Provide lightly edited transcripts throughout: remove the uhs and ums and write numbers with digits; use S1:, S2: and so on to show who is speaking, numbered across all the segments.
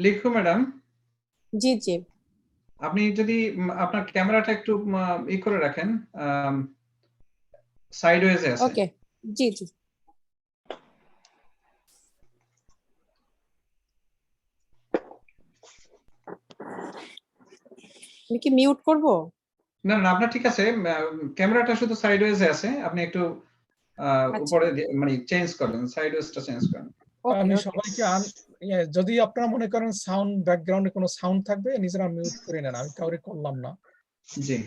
S1: লিখো ম্যাডাম।
S2: জি জি।
S1: আপনি যদি আপনার ক্যামেরাটা একটু করে রাখেন, সাইডওয়েজে আছে।
S2: ওকে। জি জি। আমি কি মিউট করব?
S1: না না, আপনার ঠিক আছে, ক্যামেরাটা শুধু সাইডওয়েজে আছে, আপনি একটু উপরে মানে চেঞ্জ করেন, সাইডওয়েজটা চেঞ্জ করেন।
S3: আমি সবাইকে যদি আপনারা মনে করেন সাউন্ড ব্যাকগ্রাউন্ডে কোনো সাউন্ড থাকবে নিজেরা মিউট করে নেন, আমি কাউরে করলাম না।
S1: জি,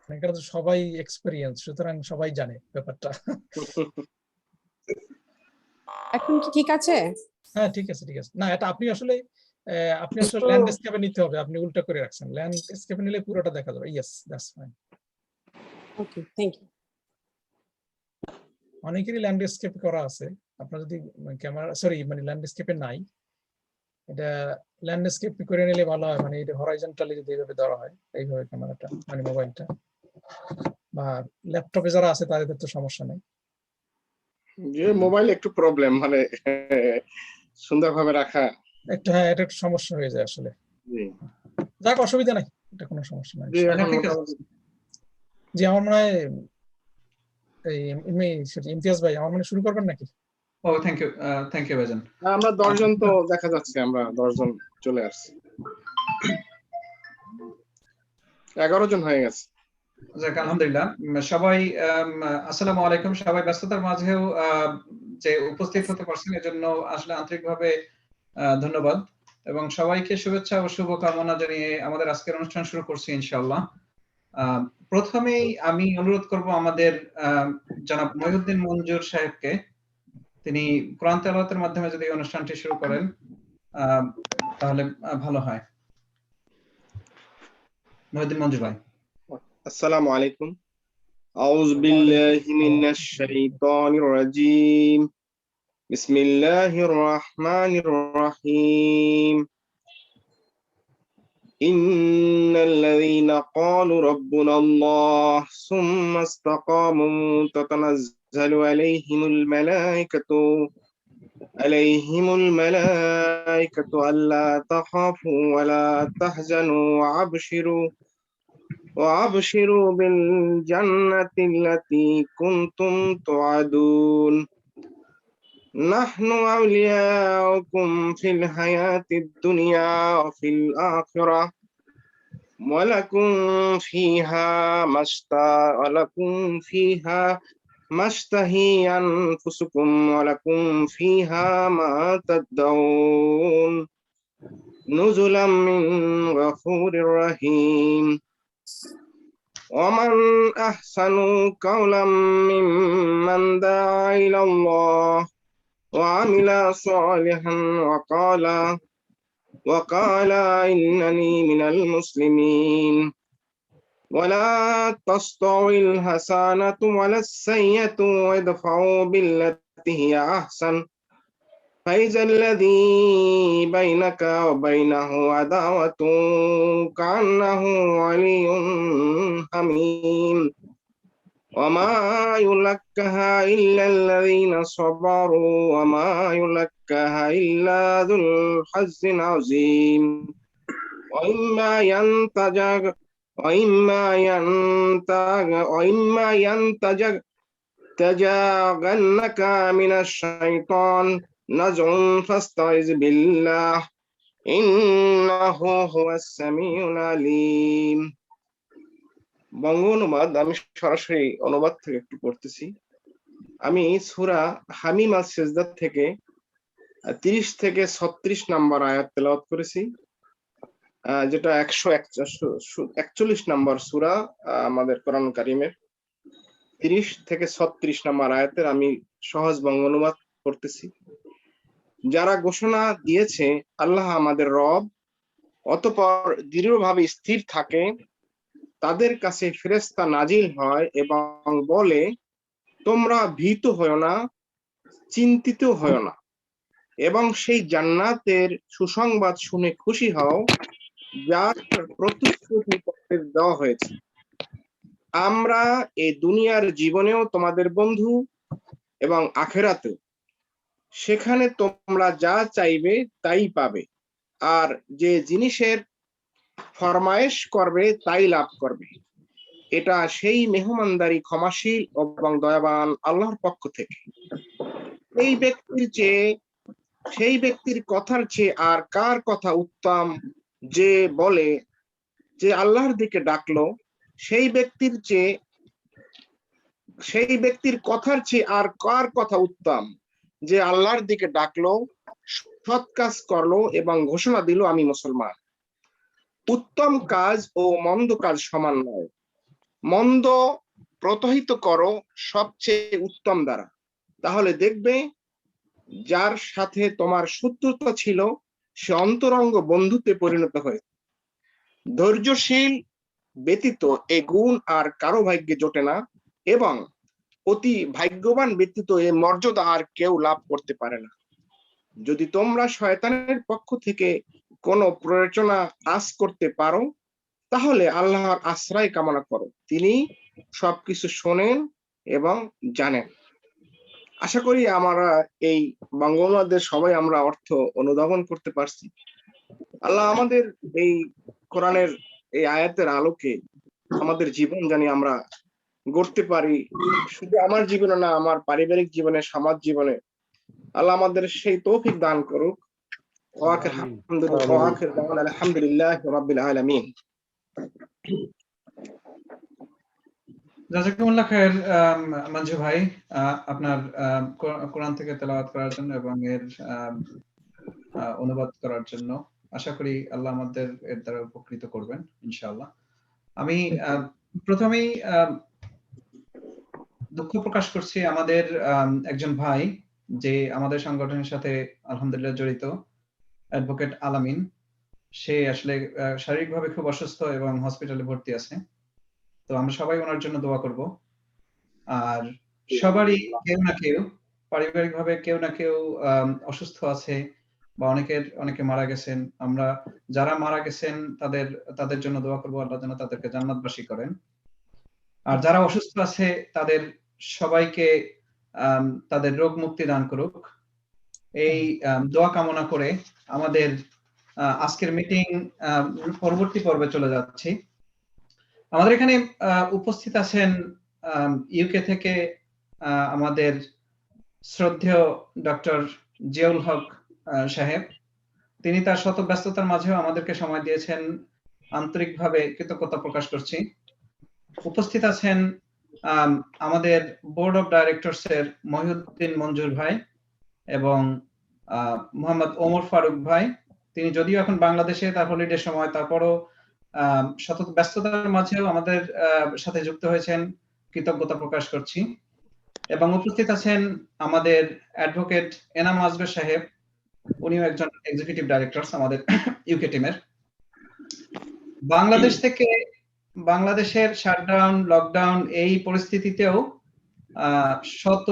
S3: এটা তো সবাই এক্সপেরিয়েন্স, সুতরাং সবাই জানে ব্যাপারটা।
S2: এখন কি ঠিক আছে?
S3: হ্যাঁ ঠিক আছে ঠিক আছে। না এটা আপনি আসলে ল্যান্ডস্কেপে নিতে হবে, আপনি উল্টা করে রাখছেন। ল্যান্ডস্কেপে নিলে পুরোটা দেখা যাবে। Yes, that's fine.
S2: Okay, thank you.
S3: অনেকেরই ল্যান্ডস্কেপ করা আছে, আপনার যদি ক্যামেরা মানে ল্যান্ডস্কেপে নাই, এটা ল্যান্ডস্কেপ করে নিলে ভালো হয়। মানে এটা হরাইজন্টালি যদি এইভাবে ধরা হয়, এইভাবে ক্যামেরাটা মানে মোবাইলটা বা ল্যাপটপে যারা আছে তাদের তো সমস্যা নেই।
S4: যে মোবাইল একটু প্রবলেম, মানে সুন্দরভাবে রাখা
S3: একটু, হ্যাঁ এটা একটু সমস্যা হয়ে যায় আসলে। যাক, অসুবিধা নাই, এটা কোনো সমস্যা নাই। জি, আমার মনে হয় এই ইমতিয়াজ ভাই আমার মনে শুরু করবেন নাকি?
S1: ও থ্যাংক ইউ ভাইজান।
S4: আমরা 10 জন তো দেখা যাচ্ছে, আমরা 10 জন চলে আসছি, 11 জন হয়ে গেছে।
S1: যাক আলহামদুলিল্লাহ। সবাই আসসালামু আলাইকুম। সবাই ব্যস্ততার মাঝেও যে উপস্থিত হতে পারছেন এজন্য আসলে আন্তরিকভাবে ধন্যবাদ এবং সবাইকে শুভেচ্ছা ও শুভকামনা জানিয়ে আমাদের আজকের অনুষ্ঠান শুরু করছি ইনশাআল্লাহ। প্রথমেই আমি অনুরোধ করব আমাদের জনাব মহিউদ্দিন মঞ্জুর সাহেবকে, তিনি কোরআন তেলাওয়াতের মাধ্যমে যদি অনুষ্ঠানটি শুরু করেন তাহলে ভালো হয়। মহিউদ্দিন মঞ্জুর ভাই।
S4: আসসালামু আলাইকুম। আউযু বিল্লাহি মিনাশ শাইতানির রাজীম। বিসমিল্লাহির রহমানির রহিম। ইন্নাল্লাযীনা ক্বালু রাব্বুনাল্লাহ সুম্মা ইসতাকামু তাতানাজ্জালু আলাইহিমুল মালাইকাতু আল্লা তাখাফু ওয়া লা তাহজানু وأبشروا بالجنة التي كنتم توعدون نحن أولياؤكم في الحياة الدنيا وفي الآخرة ولكم فيها ما اشتهي أنفسكم ولكم فيها ما تدعون نزلا من غفور رحيم ومن أحسن قولا ممن دعا إلى الله وعمل صالحا وقال إنني من المسلمين ولا تستوي الحسنة ولا السيئة وادفعوا بالتي هي أحسن فإذا الذي بينك وبينه عداوة كأنه ولي حميم وما يلقاها إلا الذين صبروا وما يلقاها إلا ذو الحظ العظيم وإما ينتزغنك من الشيطان نزغ فاستعذ بالله إنه هو السميع العليم। বঙ্গ অনুবাদ আমি সরাসরি অনুবাদ থেকে একটু পড়তেছি। আমি সূরা হামিম আস-সিজদা থেকে 30 থেকে 36 নম্বর আয়াত তেলাওয়াত করেছি, যেটা 141 নম্বর সূরা আমাদের কোরআন কারীমের 30 থেকে 36 নম্বর আয়াতের আমি সহজ বঙ্গ অনুবাদ করতেছি। যারা ঘোষণা দিয়েছে আল্লাহ আমাদের রব, অতঃপর দৃঢ়ভাবে স্থির থাকে, তাদের কাছে ফেরেশতা নাজিল হয় এবং বলে, তোমরা ভীত হয়ো না, চিন্তিত হয়ো না, এবং সেই জান্নাতের সুসংবাদ শুনে খুশি হও যার প্রতিশ্রুতি তোমাদের দেওয়া হয়েছে। আমরা এই দুনিয়ার জীবনেও তোমাদের বন্ধু এবং আখিরাতেও। সেখানে তোমরা যা চাইবে তাই পাবে, আর যে জিনিসের ফরমায়েশ করবে তাই লাভ করবে। এটা সেই মেহমানদারি ক্ষমাশীল এবং দয়াবান আল্লাহর পক্ষ থেকে। সেই ব্যক্তির কথার চেয়ে আর কার কথা উত্তম, যে বলে যে আল্লাহর দিকে ডাকলো, সেই ব্যক্তির কথার চেয়ে আর কার কথা উত্তম, যে আল্লাহর দিকে ডাকলো, সৎ কাজ করলো এবং ঘোষণা দিল আমি মুসলমান। উত্তম কাজ ও মন্দ কাজ সমান নয়। মন্দ প্রত্যহিত করো সবচেয়ে উত্তম দ্বারা, তাহলে দেখবে যার সাথে তোমার শত্রুতা ছিল সে অন্তরঙ্গ বন্ধুত্বে পরিণত হয়েছে। ধৈর্যশীল ব্যতীত এ গুণ আর কারো ভাগ্যে জোটে না, এবং অতি ভাগ্যবান ব্যতীত এ মর্যাদা আর কেউ লাভ করতে পারে না। যদি তোমরা শয়তানের পক্ষ থেকে কোনো প্ররোচনা আঁচ করতে পারো, তাহলে আল্লাহর আশ্রয় কামনা করো, তিনি সবকিছু শোনেন এবং জানেন। আশা করি আমরা এই বঙ্গবন্ধুদের সবাই আমরা অর্থ অনুধাবন করতে পারছি। আল্লাহ আমাদের এই কোরআনের এই আয়াতের আলোকে আমাদের জীবন জানি আমরা গড়তে পারি, শুধু আমার জীবনে না, আমার পারিবারিক জীবনে, সমাজ জীবনে। আল্লাহ আমাদের সেই তৌফিক দান করুক। আলহামদুলিল্লাহ রাব্বিল আলামিন।
S1: জাযাকুমুল্লাহ খায়ের মঞ্জু ভাই, আপনার কোরআন থেকে তেলাওয়াত করার জন্য এবং এর অনুবাদ করার জন্য। আশা করি আল্লাহ আমাদের এর দ্বারা উপকৃত করবেন ইনশাআল্লাহ। আমি প্রথমেই দুঃখ প্রকাশ করছি আমাদের একজন ভাই, যে আমাদের সংগঠনের সাথে আলহামদুলিল্লাহ জড়িত, অ্যাডভোকেট আলামিন। সে আসলে শারীরিকভাবে খুব অসুস্থ এবং হসপিটালে ভর্তি আছে। তো আমরা সবাই ওনার জন্য দোয়া করব। আর সবারই কেউ না কেউ পারিবারিকভাবে কেউ না কেউ অসুস্থ আছে, বা অনেকে মারা গেছেন। আমরা যারা মারা গেছেন তাদের জন্য দোয়া করব, আল্লাহ যেন তাদেরকে জান্নাতবাসী করেন। আর যারা অসুস্থ আছে তাদের সবাইকে তাদের রোগ মুক্তি দান করুক, এই দোয়া কামনা করে আমাদের আজকের মিটিং পরবর্তী পর্বে চলে যাচ্ছি। আমাদের এখানে উপস্থিত আছেন ইউকে থেকে আমাদের শ্রদ্ধেয় ডক্টর জিয়াউল হক সাহেব। তিনি তার শত ব্যস্ততার মাঝেও আমাদেরকে সময় দিয়েছেন, আন্তরিকভাবে কৃতজ্ঞতা প্রকাশ করছি। উপস্থিত আছেন আমাদের বোর্ড অফ ডাইরেক্টরস এর মহিউদ্দিন মঞ্জুর ভাই এবং মোহাম্মদ ওমর ফারুক ভাই। তিনি যদিও এখন বাংলাদেশে তার হলিডে সময়, তারপরও শত ব্যস্ততার মাঝেও আমাদের সাথে যুক্ত হয়েছেন, কৃতজ্ঞতা প্রকাশ করছি। এবং উপস্থিত আছেন আমাদের অ্যাডভোকেট এনাম আজগর সাহেব, উনিও একজন এক্সিকিউটিভ ডাইরেক্টর আমাদের ইউকে টিমের। বাংলাদেশ থেকে, বাংলাদেশের শাটডাউন, লকডাউন এই পরিস্থিতিতেও শত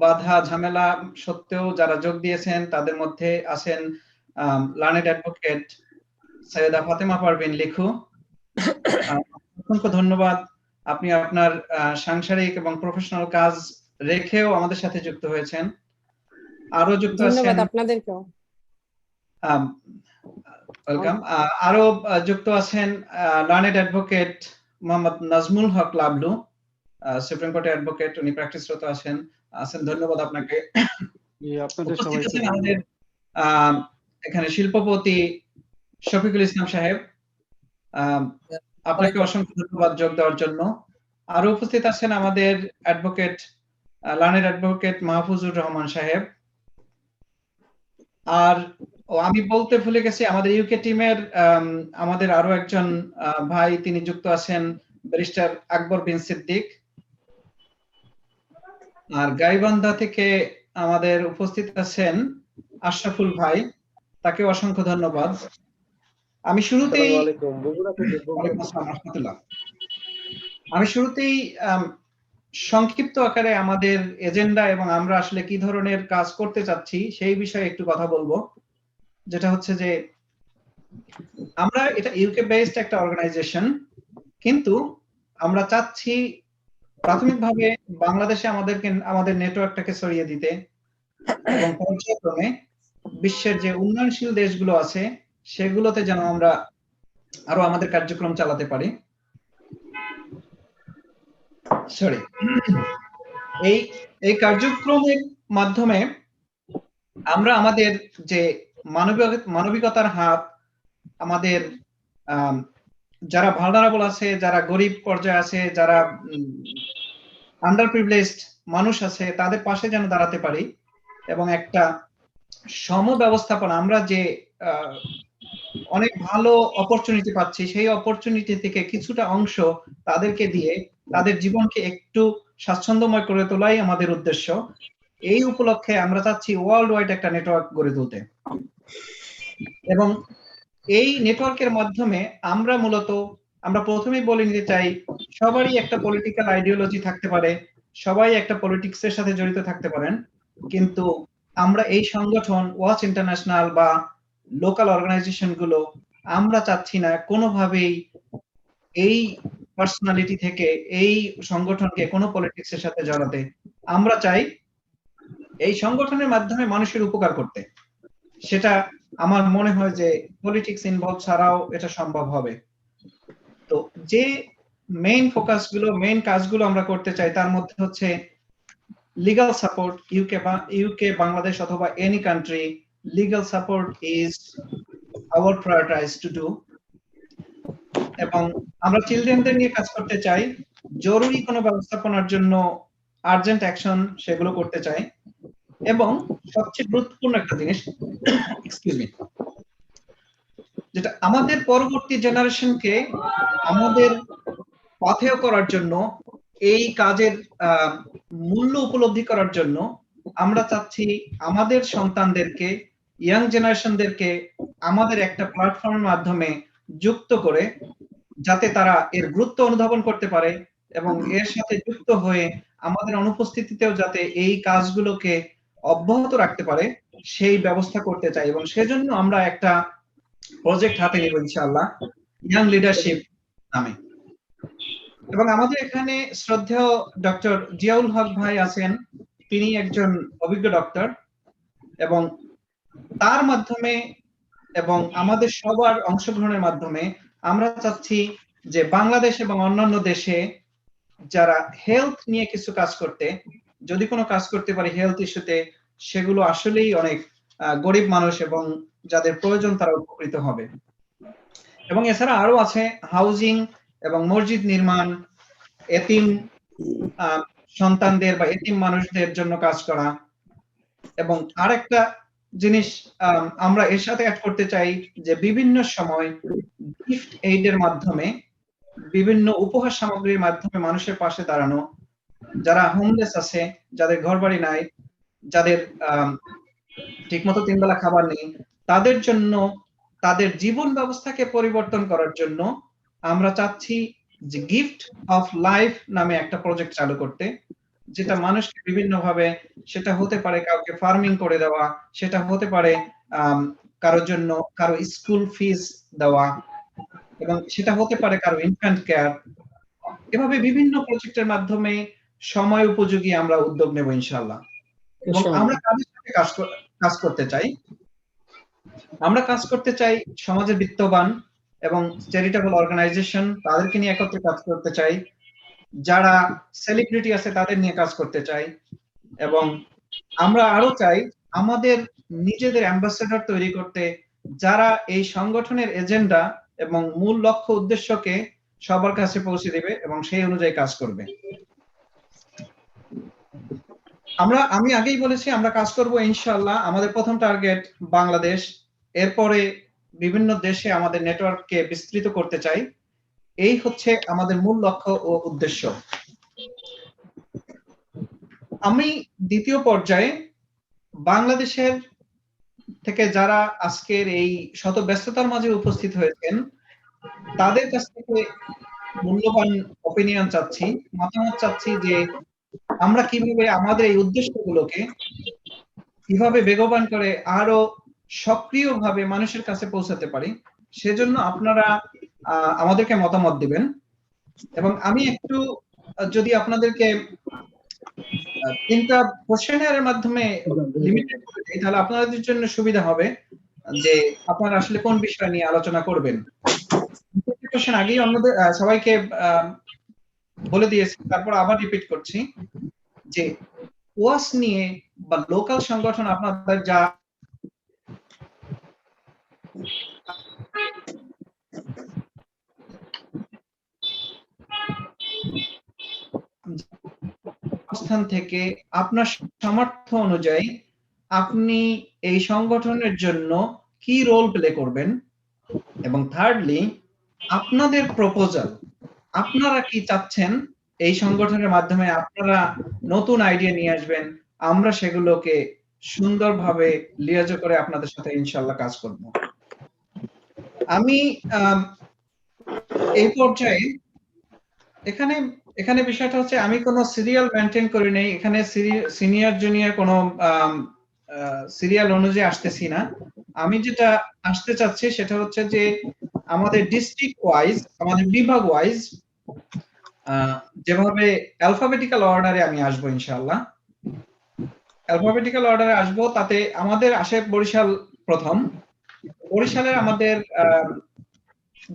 S1: বাধা ঝামেলা সত্ত্বেও যারা যোগ দিয়েছেন, তাদের মধ্যে আছেন লার্নেড অ্যাডভোকেট সৈয়দা ফাতেমা পারভিন লিখু। অসংখ্য ধন্যবাদ, আপনি আপনার সাংসারিক এবং প্রফেশনাল কাজ রেখেও আমাদের সাথে যুক্ত হয়েছেন। আরো যুক্ত আছেন,
S2: ধন্যবাদ আপনাদেরকেও।
S1: ওয়েলকাম। আরো যুক্ত আছেন লার্নেড অ্যাডভোকেট মোহাম্মদ নাজমুল হক লাবলু, সুপ্রিম কোর্টের অ্যাডভোকেট, উনি প্র্যাকটিসরত আছেন। ধন্যবাদ আপনাকে।
S5: আপনাদের সবাইকে
S1: আমাদের এখানে শিল্পপতি শফিকুল ইসলাম সাহেব, আপনাকে অসংখ্য ধন্যবাদ যোগ দেওয়ার জন্য। আরো উপস্থিত আছেন আমাদের advocate, learned advocate Mahfuzur Rahman সাহেব। আর আমি বলতে ভুলে গেছি, আমাদের ইউকে টিমের আমাদের আরো একজন ভাই, তিনি যুক্ত আছেন, ব্যারিস্টার আকবর বিন সিদ্দিক। আর গাইবান্ধা থেকে আমাদের উপস্থিত আছেন আশরাফুল ভাই, তাকে অসংখ্য ধন্যবাদ। আমি শুরুতেই সংক্ষিপ্ত আকারে আমাদের এজেন্ডা এবং আমরা আসলে কি ধরনের কাজ করতে চাচ্ছি সেই বিষয়ে একটু কথা বলবো। যেটা হচ্ছে যে আমরা এটা ইউকে বেসড একটা অর্গানাইজেশন, কিন্তু আমরা চাচ্ছি প্রাথমিকভাবে বাংলাদেশে আমাদের নেটওয়ার্কটাকে ছড়িয়ে দিতে, এবং পর্যায়ক্রমে বিশ্বের যে উন্নয়নশীল দেশগুলো আছে সেগুলোতে যেন আমরা আরো আমাদের কার্যক্রম চালাতে পারি। সরি, এই কার্যক্রমের মাধ্যমে আমরা আমাদের যে মানবিকতার হাত, আমাদের যারা ভালনারেবল আছে, যারা গরিব পর্যায়ে আছে, যারা আন্ডার প্রিভিলেজড মানুষ আছে, তাদের পাশে যেন দাঁড়াতে পারি এবং একটা সম ব্যবস্থাপনা, আমরা যে অনেক ভালো অপরচুনিটি পাচ্ছি সেই অপরচুনিটি থেকে কিছুটা অংশ তাদেরকে দিয়ে তাদের জীবনকে একটু স্বাচ্ছন্দ্যময় করে তোলাই আমাদের উদ্দেশ্য। এই উপলক্ষে আমরা চাচ্ছি ওয়ার্ল্ড ওয়াইড একটা নেটওয়ার্ক গড়ে তুলতে, এবং এই নেটওয়ার্কের মাধ্যমে আমরা প্রথমেই বলে নিতে চাই, সবারই একটা পলিটিক্যাল আইডিওলজি থাকতে পারে, সবাই একটা পলিটিক্সের সাথে জড়িত থাকতে পারেন, কিন্তু আমরা এই সংগঠন ওয়াচ ইন্টারন্যাশনাল বা লোকাল অর্গানাইজেশন গুলো আমরা চাচ্ছি না কোনোভাবেই এই পার্সোনালিটি থেকে এই সংগঠনকে কোনো পলিটিক্সের সাথে জড়াতে। আমরা চাই এই সংগঠনের মাধ্যমে মানুষের উপকার করতে। সেটা আমার মনে হয় যে পলিটিক্স ইনভলভ ছাড়াও এটা সম্ভব হবে। তো যে মেইন ফোকাসগুলো, মেইন কাজগুলো আমরা করতে চাই তার মধ্যে হচ্ছে লিগ্যাল সাপোর্ট। ইউকে, বাংলাদেশ অথবা any country, legal support is our prioritise to do. এবং আমরা চিলড্রেনদের নিয়ে কাজ করতে চাই, জরুরি কোনো ব্যবস্থাপনার জন্য আর্জেন্ট অ্যাকশন সেগুলো করতে চাই। এবং সবচেয়ে গুরুত্বপূর্ণ একটা জিনিস, এক্সকিউজ মি, যেটা আমাদের পরবর্তী জেনারেশনকে আমাদের পাথেয় করার জন্য, এই কাজের মূল্য উপলব্ধি করার জন্য আমরা চাচ্ছি আমাদের সন্তানদেরকে, ইয়াং জেনারেশনদেরকে আমাদের একটা প্ল্যাটফর্মের মাধ্যমে যুক্ত করে, যাতে তারা এর গুরুত্ব অনুধাবন করতে পারে এবং এর সাথে যুক্ত হয়ে আমাদের অনুপস্থিতিতেও যাতে এই কাজগুলোকে অব্যাহত রাখতে পারে সেই ব্যবস্থা করতে চাই। এবং সেজন্য আমরা একটা প্রজেক্ট হাতে নেব ইনশাআল্লাহ, ইয়াং লিডারশিপ নামে। এবং আমাদের এখানে শ্রদ্ধেয় ডক্টর জিয়াউল হক ভাই আছেন, তিনি একজন অভিজ্ঞ ডক্টর, এবং তার মাধ্যমে এবং আমাদের সবার অংশগ্রহণের মাধ্যমে আমরা চাচ্ছি যে বাংলাদেশ এবং অন্যান্য দেশে যারা হেলথ নিয়ে কিছু কাজ করতে, যদি কোনো কাজ করতে পারে হেলথ ইস্যুতে, সেগুলো আসলেই অনেক গরিব মানুষ এবং যাদের প্রয়োজন তারা উপকৃত হবে। এবং এছাড়া আরো আছে হাউজিং এবং মসজিদ নির্মাণ, এতিম সন্তানদের বা এতিম মানুষদের জন্য কাজ করা। এবং আরেকটা জিনিস আমরা এর সাথে অ্যাড করতে চাই যে বিভিন্ন সময় গিফট এইডের মাধ্যমে, বিভিন্ন উপহার সামগ্রীর মাধ্যমে মানুষের পাশে দাঁড়ানো, যারা হোমলেস আছে, যাদের ঘরবাড়ি নাই, যাদের ঠিকমতো 3 বেলা খাবার নেই, তাদের জন্য, তাদের জীবন ব্যবস্থাকে পরিবর্তন করার জন্য আমরা চাচ্ছি যে গিফট অফ লাইফ নামে একটা প্রজেক্ট চালু করতে, যেটা মানুষকে বিভিন্ন ভাবে, সেটা হতে পারে কাউকে ফার্মিং করে দেওয়া, সেটা হতে পারে কারোর জন্য কারো স্কুল ফিস দেওয়া, এবং সেটা হতে পারে কারো ইনফ্যান্ট কেয়ার। এভাবে বিভিন্ন প্রজেক্টের মাধ্যমে সময় উপযোগী আমরা উদ্যোগ নেব ইনশাআল্লাহ। এবং আমরা কাদের সাথে কাজ করতে চাই, আমরা কাজ করতে চাই সমাজের বিত্তবান এবং চ্যারিটেবল অর্গানাইজেশন, তাদেরকে নিয়ে একত্রে কাজ করতে চাই, যারা সেলিব্রিটি আছে তাদের নিয়ে কাজ করতে চাই, এবং আমরা আরো চাই আমাদের নিজেদের অ্যাম্বাসেডর তৈরি করতে, যারা এই সংগঠনের এজেন্ডা এবং মূল লক্ষ্য উদ্দেশ্যকে সবার কাছে পৌঁছে দেবে এবং সেই অনুযায়ী কাজ করবে। আমি আগেই বলেছি আমরা কাজ করব ইনশাআল্লাহ। আমাদের প্রথম টার্গেট বাংলাদেশ, এরপরে বিভিন্ন দেশে আমাদের নেটওয়ার্ককে বিস্তৃত করতে চাই। এই হচ্ছে আমাদের মূল লক্ষ্য ও উদ্দেশ্য। আমি দ্বিতীয় পর্যায়ে বাংলাদেশের থেকে যারা আজকের এই শত ব্যস্ততার মাঝে উপস্থিত হয়েছেন তাদের কাছ থেকে মূল্যবান অপিনিয়ন চাচ্ছি, মতামত চাচ্ছি যে আমরা কিভাবে আমাদের এই উদ্দেশ্যগুলোকে কিভাবে বেগবান করে আরো সক্রিয়ভাবে মানুষের কাছে পৌঁছাতে পারি, সেজন্য আপনারা আমাদেরকে মতামত দিবেন। এবং আমি একটু যদি আপনাদেরকে 3টা কোশ্চেনের মাধ্যমে লিমিটেড করে দেই, তাহলে আপনাদের জন্য সুবিধা হবে যে আপনারা আসলে কোন বিষয় নিয়ে আলোচনা করবেন। কোশ্চেন আগেই অন্যদের সবাইকে বলে দিয়েছি, তারপর আবার রিপিট করছি যে ওয়াস নিয়ে বা লোকাল সংগঠন আপনাদের যা অবস্থান থেকে আপনার সামর্থ্য অনুযায়ী আপনি এই সংগঠনের জন্য কি রোল প্লে করবেন, এবং থার্ডলি আপনাদের প্রপোজাল, আপনারা কি চাচ্ছেন এই সংগঠনের মাধ্যমে আপনারা নতুন আইডিয়া নিয়ে আসবেন, আমরা সেগুলোকে সুন্দরভাবে লিয়াজ করে আপনাদের সাথে ইনশাআল্লাহ কাজ করব। আমি এই পর্যায়ে এখানে বিষয়টা হচ্ছে আমি কোনো সিরিয়াল মেনটেন করি নাই, এখানে সিনিয়র জুনিয়র কোনো সিরিয়াল অনুযায়ী আসতেছি না। আমি যেটা আসতে চাচ্ছি সেটা হচ্ছে যে আমাদের ডিস্ট্রিক্ট ওয়াইজ, আমাদের বিভাগ ওয়াইজ যেভাবে অ্যালফাবেটিক্যাল অর্ডারে আমি আসবো ইনশাআল্লাহ, অ্যালফাবেটিক্যাল অর্ডারে আসবো। তাতে আমাদের আসে বরিশাল প্রথম। বরিশালের আমাদের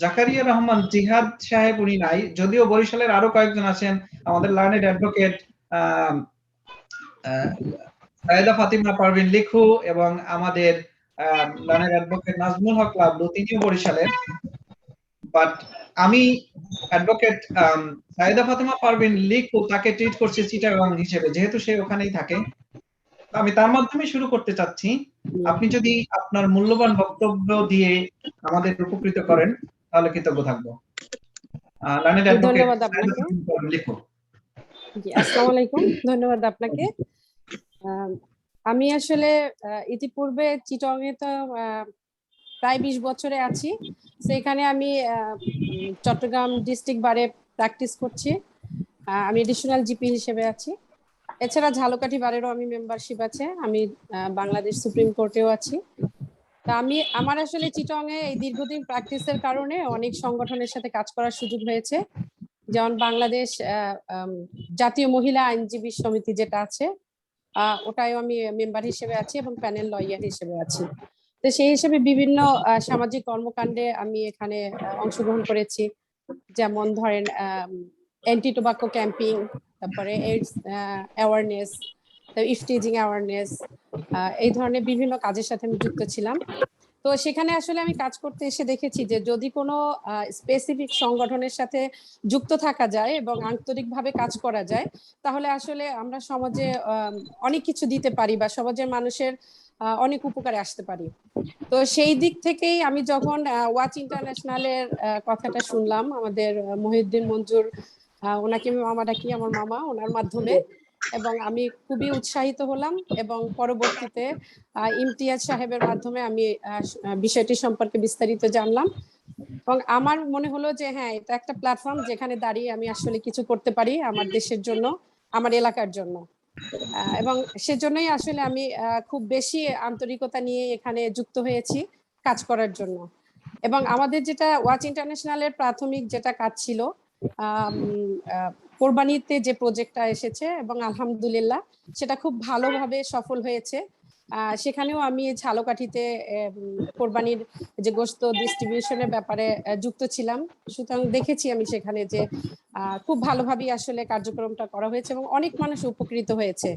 S1: জাকারিয়া রহমান জিহাদ সাহেব উনি নাই, যদিও বরিশালের আরো কয়েকজন আছেন, আমাদের লার্নেড অ্যাডভোকেট সায়েদা ফাতিমা পারভিন লিখু এবং আমাদের লার্নেড অ্যাডভোকেট নাজমুল হক লাবলু, তিনিও বরিশালের। বাট আমি অ্যাডভোকেট সায়েদা ফাতিমা পারভিন লিখু তাকে ট্রিট করছি চিটাগাং হিসেবে, যেহেতু সে ওখানেই থাকে। আমি তার মাধ্যমে শুরু করতে চাচ্ছি। আপনি যদি আপনার মূল্যবান বক্তব্য দিয়ে আমাদের উপকৃত করেন তাহলে কৃতজ্ঞ থাকবো।
S2: ধন্যবাদ আপনাকে। জি, আসসালামু আলাইকুম, ধন্যবাদ আপনাকে। আমি আসলে ইতিপূর্বে চিটং এ তো প্রায় 20 বছরে আছি। সেখানে আমি চট্টগ্রাম ডিস্ট্রিক্ট বারে প্র্যাকটিস করছি। আমি এডিশনাল জিপি হিসেবে আছি। এছাড়া ঝালকাঠি বারেরও আমি মেম্বারশিপ আছে। আমি বাংলাদেশ সুপ্রিম কোর্টেও আছি। তা আমার আসলে চিটং এ এই দীর্ঘদিন প্র্যাকটিসের কারণে অনেক সংগঠনের সাথে কাজ করার সুযোগ হয়েছে, যেমন বাংলাদেশ জাতীয় মহিলা আইনজীবী সমিতি যেটা আছে, ওটাও আমি মেম্বার হিসেবে আছি এবং প্যানেল লয়ার হিসেবে আছি। তো সেই হিসেবে বিভিন্ন সামাজিক কর্মকাণ্ডে আমি এখানে অংশগ্রহণ করেছি, যেমন ধরেন অ্যান্টি টোবাকো ক্যাম্পিং, তারপরে এইডস অ্যাওয়ারনেস, ইফটিজিং অ্যাওয়ারনেস, এই ধরনের বিভিন্ন কাজের সাথে আমি যুক্ত ছিলাম। তো সেখানে আসলে আমি কাজ করতে এসে দেখেছি যে যদি কোনো স্পেসিফিক সংগঠনের সাথে যুক্ত থাকা যায় এবং আন্তরিকভাবে কাজ করা যায়, তাহলে আসলে আমরা সমাজে অনেক কিছু দিতে পারি বা সমাজের মানুষের অনেক উপকারে আসতে পারি। তো সেই দিক থেকেই আমি যখন ওয়াচ ইন্টারন্যাশনালের কথাটা শুনলাম, আমাদের মহিউদ্দিন মঞ্জুর, ওনাকে মামা ডাকি, আমার মামা, ওনার মাধ্যমে, এবং আমি খুবই উৎসাহিত হলাম এবং পরবর্তীতে ইমতিয়াজ সাহেবের মাধ্যমে আমি বিষয়টি সম্পর্কে বিস্তারিত জানলাম এবং আমার মনে হলো যে হ্যাঁ, এটা একটা প্ল্যাটফর্ম যেখানে দাঁড়িয়ে আমি আসলে কিছু করতে পারি আমার দেশের জন্য, আমার এলাকার জন্য। এবং সেজন্যই আসলে আমি খুব বেশি আন্তরিকতা নিয়ে এখানে যুক্ত হয়েছি কাজ করার জন্য। এবং আমাদের যেটা ওয়াচ ইন্টারন্যাশনালের প্রাথমিক যেটা কাজ ছিল, কোরবানিতে যে প্রজেক্টটা এসেছে এবং আলহামদুলিল্লাহ সেটা খুব ভালোভাবে সফল হয়েছে। সেখানেও আমি ঝালকাঠিতে কোরবানির যে গোশত ডিস্ট্রিবিউশনের ব্যাপারে যুক্ত ছিলাম, সুতরাং দেখেছি আমি সেখানে যে খুব ভালোভাবে আসলে কার্যক্রমটা করা হয়েছে এবং অনেক মানুষ উপকৃত হয়েছে।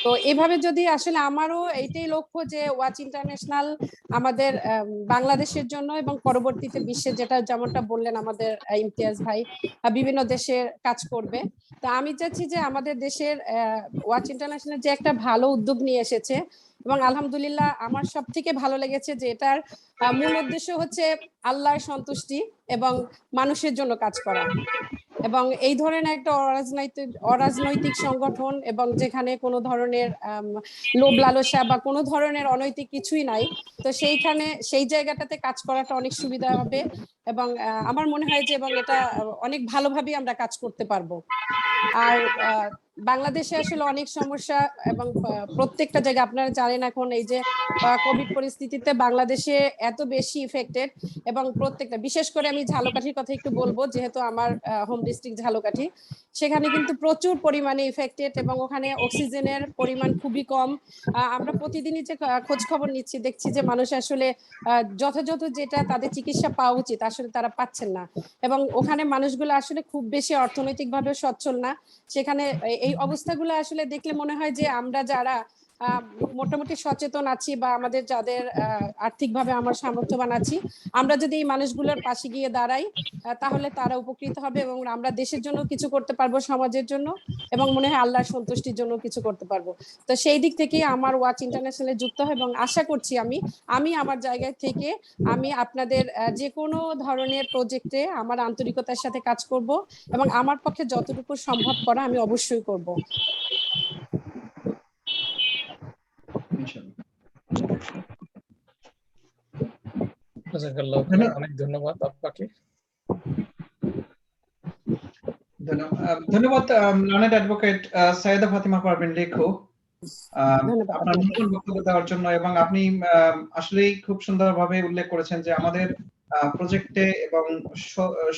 S2: তো এভাবে যদি আসলে আমারও এইটাই লক্ষ্য যে ওয়াচ ইন্টারন্যাশনাল আমাদের বাংলাদেশের জন্য এবং পরবর্তীতে বিশ্বের, যেটা যেমনটা বললেন আমাদের ইমতিয়াজ ভাই, বিভিন্ন দেশে কাজ করবে। তো আমি চাচ্ছি যে আমাদের দেশের ওয়াচ ইন্টারন্যাশনাল যে একটা ভালো উদ্যোগ নিয়ে এসেছে, এবং আলহামদুলিল্লাহ আমার সব থেকে ভালো লেগেছে যে এটার মূল উদ্দেশ্য হচ্ছে আল্লাহর সন্তুষ্টি এবং মানুষের জন্য কাজ করা। এবং এই ধরনের একটা অরাজনৈতিক সংগঠন এবং যেখানে কোনো ধরনের লোভ লালসা বা কোনো ধরনের অনৈতিক কিছুই নাই, তো সেইখানে সেই জায়গাটাতে কাজ করাটা অনেক সুবিধা হবে এবং আমার মনে হয় যে এবং এটা অনেক ভালোভাবে আমরা কাজ করতে পারবো। আর বাংলাদেশে আসলে অনেক সমস্যা এবং প্রত্যেকটা জায়গায় আপনারা জানেন এখন এই যে কোভিড পরিস্থিতিতে বাংলাদেশে এত বেশি ইফেক্টেড এবং প্রত্যেকটা, বিশেষ করে আমি ঝালকাঠির কথা একটু বলবো যেহেতু আমার হোম ডিস্ট্রিক্ট ঝালকাঠি, সেখানে কিন্তু প্রচুর পরিমাণে ইফেক্টেড এবং ওখানে অক্সিজেনের পরিমাণ খুবই কম। আমরা প্রতিদিনই যে খোঁজ খবর নিচ্ছি দেখছি যে মানুষ আসলে যথাযথ যেটা তাদের চিকিৎসা পাওয়া উচিত আসলে তারা পাচ্ছেন না, এবং ওখানে মানুষগুলো আসলে খুব বেশি অর্থনৈতিকভাবে সচ্ছল না। সেখানে এই অবস্থাগুলো আসলে দেখলে মনে হয় যে আমরা যারা মোটামুটি সচেতন আছি বা আমাদের যাদের আর্থিকভাবে আমরা সামর্থ্যবান আছি, আমরা যদি এই মানুষগুলোর পাশে গিয়ে দাঁড়াই তাহলে তারা উপকৃত হবে এবং আমরা দেশের জন্য কিছু করতে পারবো, সমাজের জন্য, এবং মনে হয় আল্লাহর সন্তুষ্টির জন্য কিছু করতে পারবো। তো সেই দিক থেকে আমার ওয়াচ ইন্টারন্যাশনালে যুক্ত হয় এবং আশা করছি আমি আমার জায়গায় থেকে আমি আপনাদের যে কোনো ধরনের প্রজেক্টে আমার আন্তরিকতার সাথে কাজ করব এবং আমার পক্ষে যতটুকু সম্ভব করা আমি অবশ্যই করব।
S3: অনেক ধন্যবাদ আপনাকে।
S1: ধন্যবাদ লার্নেড অ্যাডভোকেট সাইয়েদা ফাতিমা পারভিন লেখো আপনার মূল্যবান বক্তব্য দেওয়ার জন্য, এবং আপনি আসলেই খুব সুন্দরভাবে উল্লেখ করেছেন যে আমাদের প্রজেক্টে এবং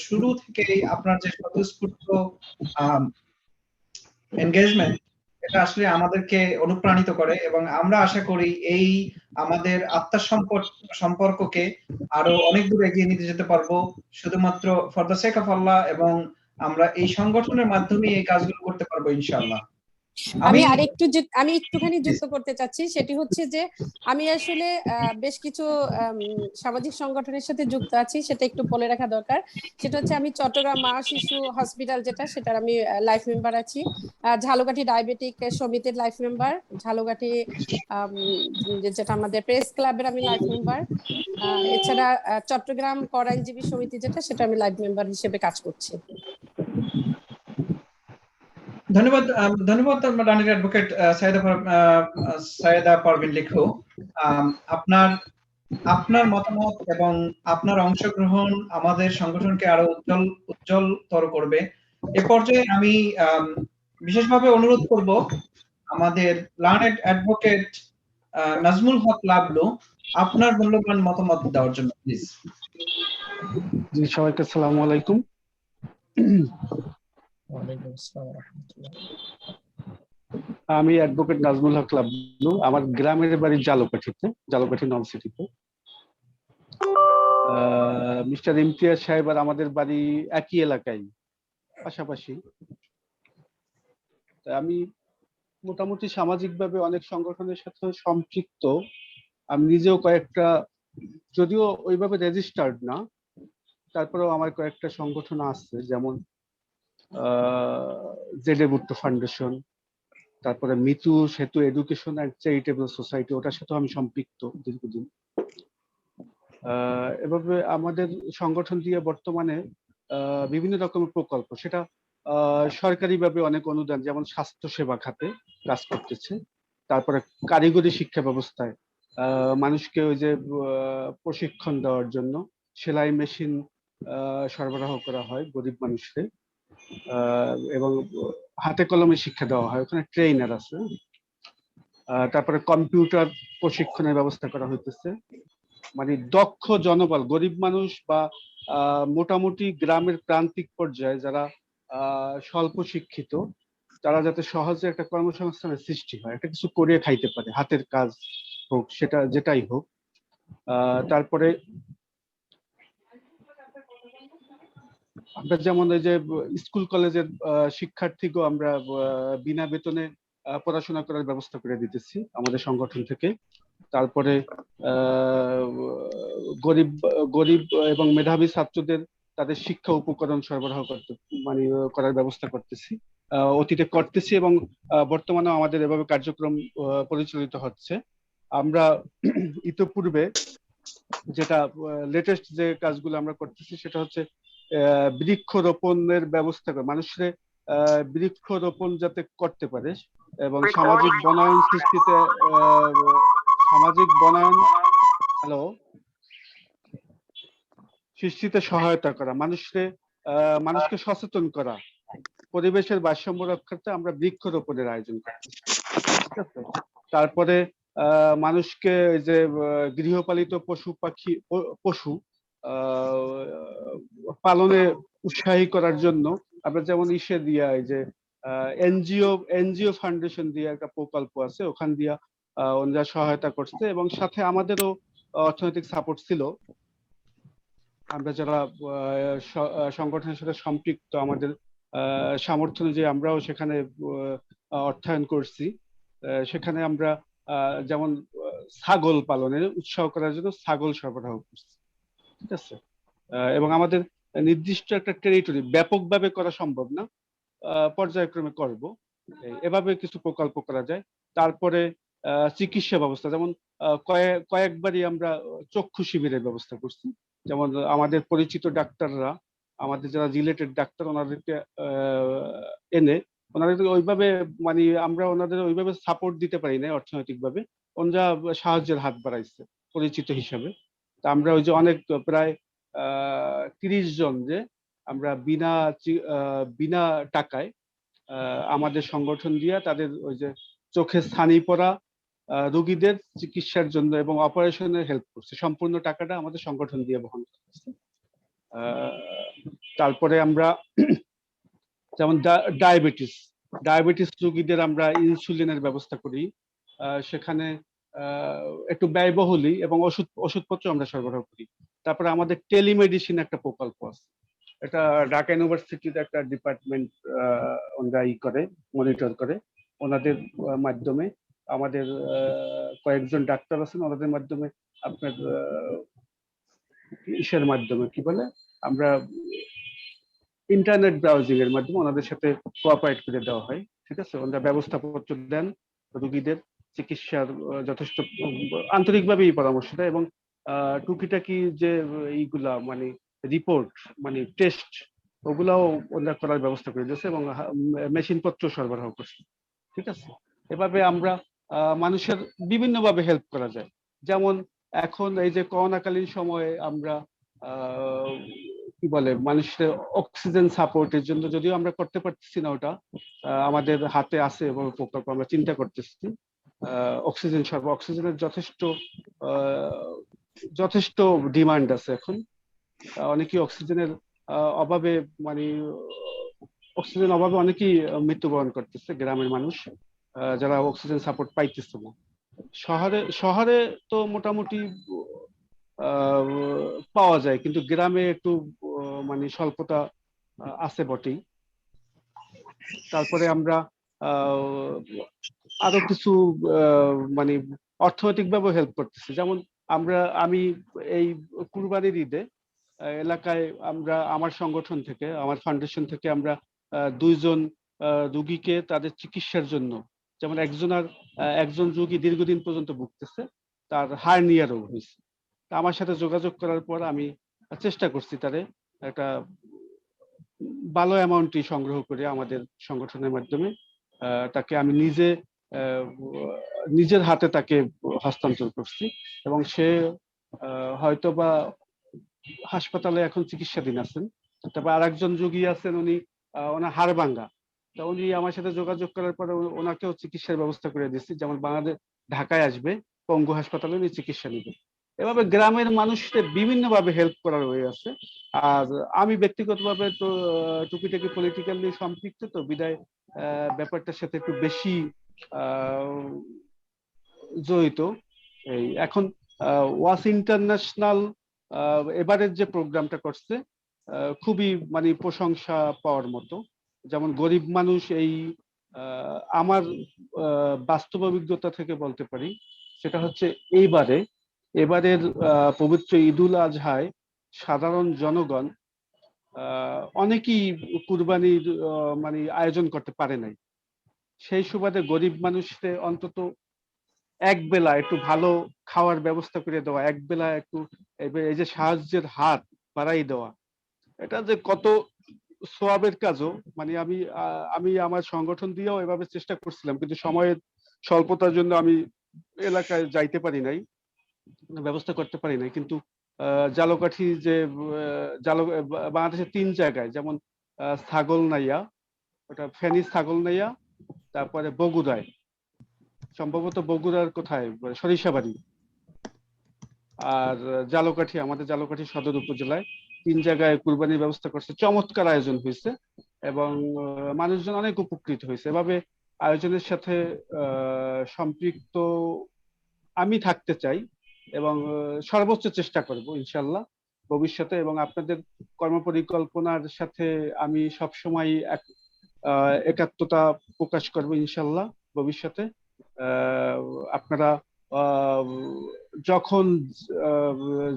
S1: শুরু থেকেই আপনার যে স্বতঃস্ফূর্ত এনগেজমেন্ট, এটা আসলে আমাদেরকে অনুপ্রাণিত করে এবং আমরা আশা করি এই আমাদের আত্মার সম্পর্ককে আরো অনেক দূর এগিয়ে নিতে যেতে পারবো শুধুমাত্র ফর দ্য সেক অফ আল্লাহ, এবং আমরা এই সংগঠনের মাধ্যমে এই কাজগুলো করতে পারবো ইনশাআল্লাহ।
S2: আমি একটুখানি যুক্ত করতে চাচ্ছি, সেটি হচ্ছে যে আমি আসলে বেশ কিছু সামাজিক সংগঠনের সাথে যুক্ত আছি, সেটা একটু বলে রাখা দরকার। সেটা হচ্ছে আমি চট্টগ্রাম মা শিশু হসপিটাল সেটার আমি লাইফ মেম্বার আছি, ঝালকাঠি ডায়াবেটিক সমিতির লাইফ মেম্বার, ঝালকাঠি যেটা আমাদের প্রেস ক্লাবের আমি লাইফ মেম্বার, এছাড়া চট্টগ্রাম কর আইনজীবী সমিতি সেটা আমি লাইফ মেম্বার হিসেবে কাজ করছি।
S1: ধন্যবাদ রানির অ্যাডভোকেট সাইয়েদা পারভিন লেখো। আপনার মতামত এবং আপনার অংশগ্রহণ আমাদের সংগঠনকে আরো উজ্জ্বলতর করবে। এ পর্যায়ে আমি বিশেষভাবে অনুরোধ করব আমাদের লার্নেড অ্যাডভোকেট নাজমুল হক লাবলু আপনার মূল্যবান মতামত দেওয়ার জন্য প্লিজ।
S5: জি, সবাইকে আসসালামু আলাইকুম।
S3: ওয়ালাইকুম আসসালাম ওয়া রাহমাতুল্লাহ।
S5: আমি অ্যাডভোকেট নাজমুল হক লাবলু, আমার গ্রামের বাড়ি ঝালকাঠিতে, ঝালকাঠি নন সিটিতে। মিস্টার ইমতিয়াজ সাহেব আর আমাদের বাড়ি একই এলাকায়, পাশাপাশি। আমি মোটামুটি সামাজিকভাবে অনেক সংগঠনের সাথে সম্পৃক্ত। আমি নিজেও কয়েকটা, যদিও ওইভাবে রেজিস্টার্ড না, তারপরেও আমার কয়েকটা সংগঠন আছে, যেমন জেডে ভুট্টো ফাউন্ডেশন, তারপরে মিতু সেতু এডুকেশন অ্যান্ড চ্যারিটেবল সোসাইটি, ওটার সাথেও আমি সম্পৃক্ত দীর্ঘদিন। এভাবে আমাদের সংগঠন দিয়ে বর্তমানে বিভিন্ন রকমের প্রকল্প, সেটা সরকারিভাবে অনেক অনুদান, যেমন স্বাস্থ্য সেবা খাতে কাজ করতেছে, তারপরে কারিগরি শিক্ষা ব্যবস্থায় মানুষকে ওই যে প্রশিক্ষণ দেওয়ার জন্য সেলাই মেশিন সরবরাহ করা হয় গরিব মানুষদের, এবং হাতে কলমে শিক্ষা দেওয়া হয়, ওখানে ট্রেইনার আছে। তারপরে কম্পিউটার প্রশিক্ষণের ব্যবস্থা করা হইতেছে, মানে দক্ষ জনবল, গরিব মানুষ বা মোটামুটি গ্রামের প্রান্তিক পর্যায়ে যারা স্বল্প শিক্ষিত, তারা যাতে সহজে একটা কর্মসংস্থানের সৃষ্টি হয়, একটা কিছু করে খাইতে পারে, হাতের কাজ হোক, সেটা যেটাই হোক। তারপরে আমরা যেমন ওই যে স্কুল কলেজের শিক্ষার্থীকেও আমরা বিনা বেতনে পড়াশোনা করার ব্যবস্থা করে দিতেছি আমাদের সংগঠন থেকে। তারপরে গরিব গরিব এবং মেধাবী ছাত্রদের তাদের শিক্ষা উপকরণ সরবরাহ করতে করার ব্যবস্থা করতেছি, অতীতে করতেছি, এবং বর্তমানে আমাদের এভাবে কার্যক্রম পরিচালিত হচ্ছে। আমরা ইতিপূর্বে যেটা লেটেস্ট যে কাজগুলো আমরা করতেছি সেটা হচ্ছে বৃক্ষরোপণের ব্যবস্থা করে মানুষের বৃক্ষরোপণ যাতে করতে পারে এবং সামাজিক বনায়ন সৃষ্টিতে সৃষ্টিতে সহায়তা করা, মানুষকে সচেতন করা, পরিবেশের ভারসাম্য রক্ষার্থে আমরা বৃক্ষরোপণের আয়োজন করতেছি, ঠিক আছে। তারপরে মানুষকে যে গৃহপালিত পশু পালনে উৎসাহী করার জন্য আমরা যেমন ইসে দিয়া এই যে এনজিও ফাউন্ডেশন দিয়ে একটা প্রকল্প আছে, ওখান দিয়া ওনারা সহায়তা করছে এবং সাথে আমাদেরও অর্থনৈতিক সাপোর্ট ছিল। আমরা যারা সংগঠনের সাথে সম্পৃক্ত, আমাদের সামর্থ্য অনুযায়ী আমরাও সেখানে অর্থায়ন করছি। সেখানে আমরা যেমন ছাগল পালনে উৎসাহ করার জন্য ছাগল সরবরাহ করছি, ঠিক আছে। এবং আমাদের নির্দিষ্ট একটা টেরিটরি ব্যাপকভাবে করা সম্ভব না, পর্যায়ক্রমে করব, এভাবে কিছু প্রকল্প করা যায়। তারপরে চিকিৎসা ব্যবস্থা, যেমন কয়েকবারই আমরা চক্ষু শিবিরের ব্যবস্থা করছি। যেমন আমাদের পরিচিত ডাক্তাররা, আমাদের যারা রিলেটেড ডাক্তার, ওনাদেরকে এনে ওনাদের ওইভাবে মানে আমরা ওনাদের ওইভাবে সাপোর্ট দিতে পারি না অর্থনৈতিকভাবে, ওনারা সাহায্যের হাত বাড়াইছে পরিচিত হিসাবে। তা আমরা ওই যে অনেক প্রায় 30 জন যে আমরা বিনা টাকায় আমাদের সংগঠন দিয়া তাদের ওই যে চোখে ছানি পড়া রোগীদের চিকিৎসার জন্য এবং অপারেশনের হেল্প করছে, সম্পূর্ণ টাকাটা আমাদের সংগঠন দিয়ে বহন করছে। তারপরে আমরা যেমন ডায়াবেটিস রোগীদের আমরা ইনসুলিনের ব্যবস্থা করি, সেখানে একটু ব্যয়বহুলই এবং ওষুধপত্র আমরা সরবরাহ করি। তারপরে আমাদের টেলিমেডিসিন একটা প্রকল্প আছে, এটা ঢাকা ইউনিভার্সিটির একটা ডিপার্টমেন্ট ওনারা মনিটর করে, ওনাদের মাধ্যমে আমাদের কয়েকজন ডাক্তার আছেন, ওনাদের মাধ্যমে আপনার ইসের মাধ্যমে কি বলে আমরা ইন্টারনেট ব্রাউজিং এর মাধ্যমে ওনাদের সাথে কোঅপারেট করে দেওয়া হয়, ঠিক আছে। ওনারা ব্যবস্থাপত্র দেন, রোগীদের চিকিৎসার যথেষ্ট আন্তরিকভাবেই পরামর্শ দেয় এবং টুকিটাকি যে এইগুলা মানে রিপোর্ট মানে টেস্ট ওগুলাও ওনারা করার ব্যবস্থা করে দিয়েছে এবং মেশিনপত্র সরবরাহ করছে, ঠিক আছে। এভাবে আমরা মানুষের বিভিন্নভাবে হেল্প করা যায়। যেমন এখন এই যে করোনাকালীন সময়ে আমরা কি বলে মানুষের অক্সিজেন সাপোর্টের জন্য, যদিও আমরা করতে পারতেছি না, ওটা আমাদের হাতে আছে এবং প্রকল্প আমরা চিন্তা করতেছি। অক্সিজেনের যথেষ্ট ডিমান্ড আছে এখন। অনেকেই অক্সিজেনের অভাবে মানে অক্সিজেন অভাবে অনেকেই মৃত্যুবরণ করতেছে, গ্রামের মানুষ যারা অক্সিজেন সাপোর্ট পাইতেছে না। শহরে তো মোটামুটি পাওয়া যায়, কিন্তু গ্রামে একটু মানে স্বল্পতা আছে বটেই। তারপরে আমরা আরো কিছু মানে অর্থনৈতিকভাবে হেল্প করতেছি। যেমন আমি এই কুরবানির ঈদে এলাকায় আমরা আমার সংগঠন থেকে, আমার ফাউন্ডেশন থেকে আমরা 2 জন রোগীকে তাদের চিকিৎসার জন্য, যেমন একজন রোগী দীর্ঘদিন পর্যন্ত ভুগতেছে, তার হার্নিয়া রোগ হয়েছে। আমার সাথে যোগাযোগ করার পর আমি চেষ্টা করছি তারে একটা ভালো অ্যামাউন্টই সংগ্রহ করে আমাদের সংগঠনের মাধ্যমে তাকে আমি নিজের হাতে তাকে হস্তান্তর করছি এবং সে হয়তোবা হাসপাতালে এখন চিকিৎসাধীন আছেন। তারপর আরেকজন রোগী আছেন, ওনার হাড় ভাঙ্গা, তা উনি আমার সাথে যোগাযোগ করার পরে ওনাকেও চিকিৎসার ব্যবস্থা করে দিচ্ছি, যেমন বাংলাদেশ ঢাকায় আসবে, পঙ্গু হাসপাতালে উনি চিকিৎসা নেবে। এভাবে গ্রামের মানুষদের বিভিন্নভাবে হেল্প করার হয়ে আছে। আর আমি ব্যক্তিগতভাবে তো টুকিটাকি পলিটিক্যালি সম্পৃক্ত, তো বিদায় ব্যাপারটার সাথে একটু বেশি জড়িত। এই এখন ওয়াস ইন্টারন্যাশনাল এবারের যে প্রোগ্রামটা করছে খুবই মানে প্রশংসা পাওয়ার মতো। যেমন গরিব মানুষ এই আমার বাস্তব অভিজ্ঞতা থেকে বলতে পারি, সেটা হচ্ছে এবারের পবিত্র ঈদুল আজহায় সাধারণ জনগণ অনেকেই কুরবানির মানে আয়োজন করতে পারে নাই। সেই সুবাদে গরিব মানুষদের অন্তত এক বেলা একটু ভালো খাওয়ার ব্যবস্থা করে দেওয়া, এক বেলা একটু এই যে সাহায্যের হাত বাড়াই দেওয়া, এটা যে কত সোয়াবের কাজও, মানে আমি আমার সংগঠন দিয়েও এভাবে চেষ্টা করছিলাম, কিন্তু সময়ের স্বল্পতার জন্য আমি এলাকায় যাইতে পারি নাই, ব্যবস্থা করতে পারি নাই। কিন্তু জালকাঠি যে বাংলাদেশের 3 জায়গায়, যেমন ছাগলনাইয়া, ওটা ফেনী ছাগলনাইয়া, তারপরে বগুড়ায়, সম্ভবত বগুড়ার কোথায় সরিষাবাড়ি, আর জালকাঠি, আমাদের জালকাঠি সদর উপজেলায় 3 জায়গায় কুরবানির ব্যবস্থা করছে। চমৎকার আয়োজন হয়েছে এবং মানুষজন অনেক উপকৃত হয়েছে। এভাবে আয়োজনের সাথে সম্পৃক্ত আমি থাকতে চাই এবং সর্বোচ্চ চেষ্টা করব ইনশাল্লাহ ভবিষ্যতে, এবং আপনাদের কর্মপরিকল্পনার সাথে আমি সবসময় একাত্মতা প্রকাশ করব ইনশাল্লাহ ভবিষ্যতে। আপনারা যখন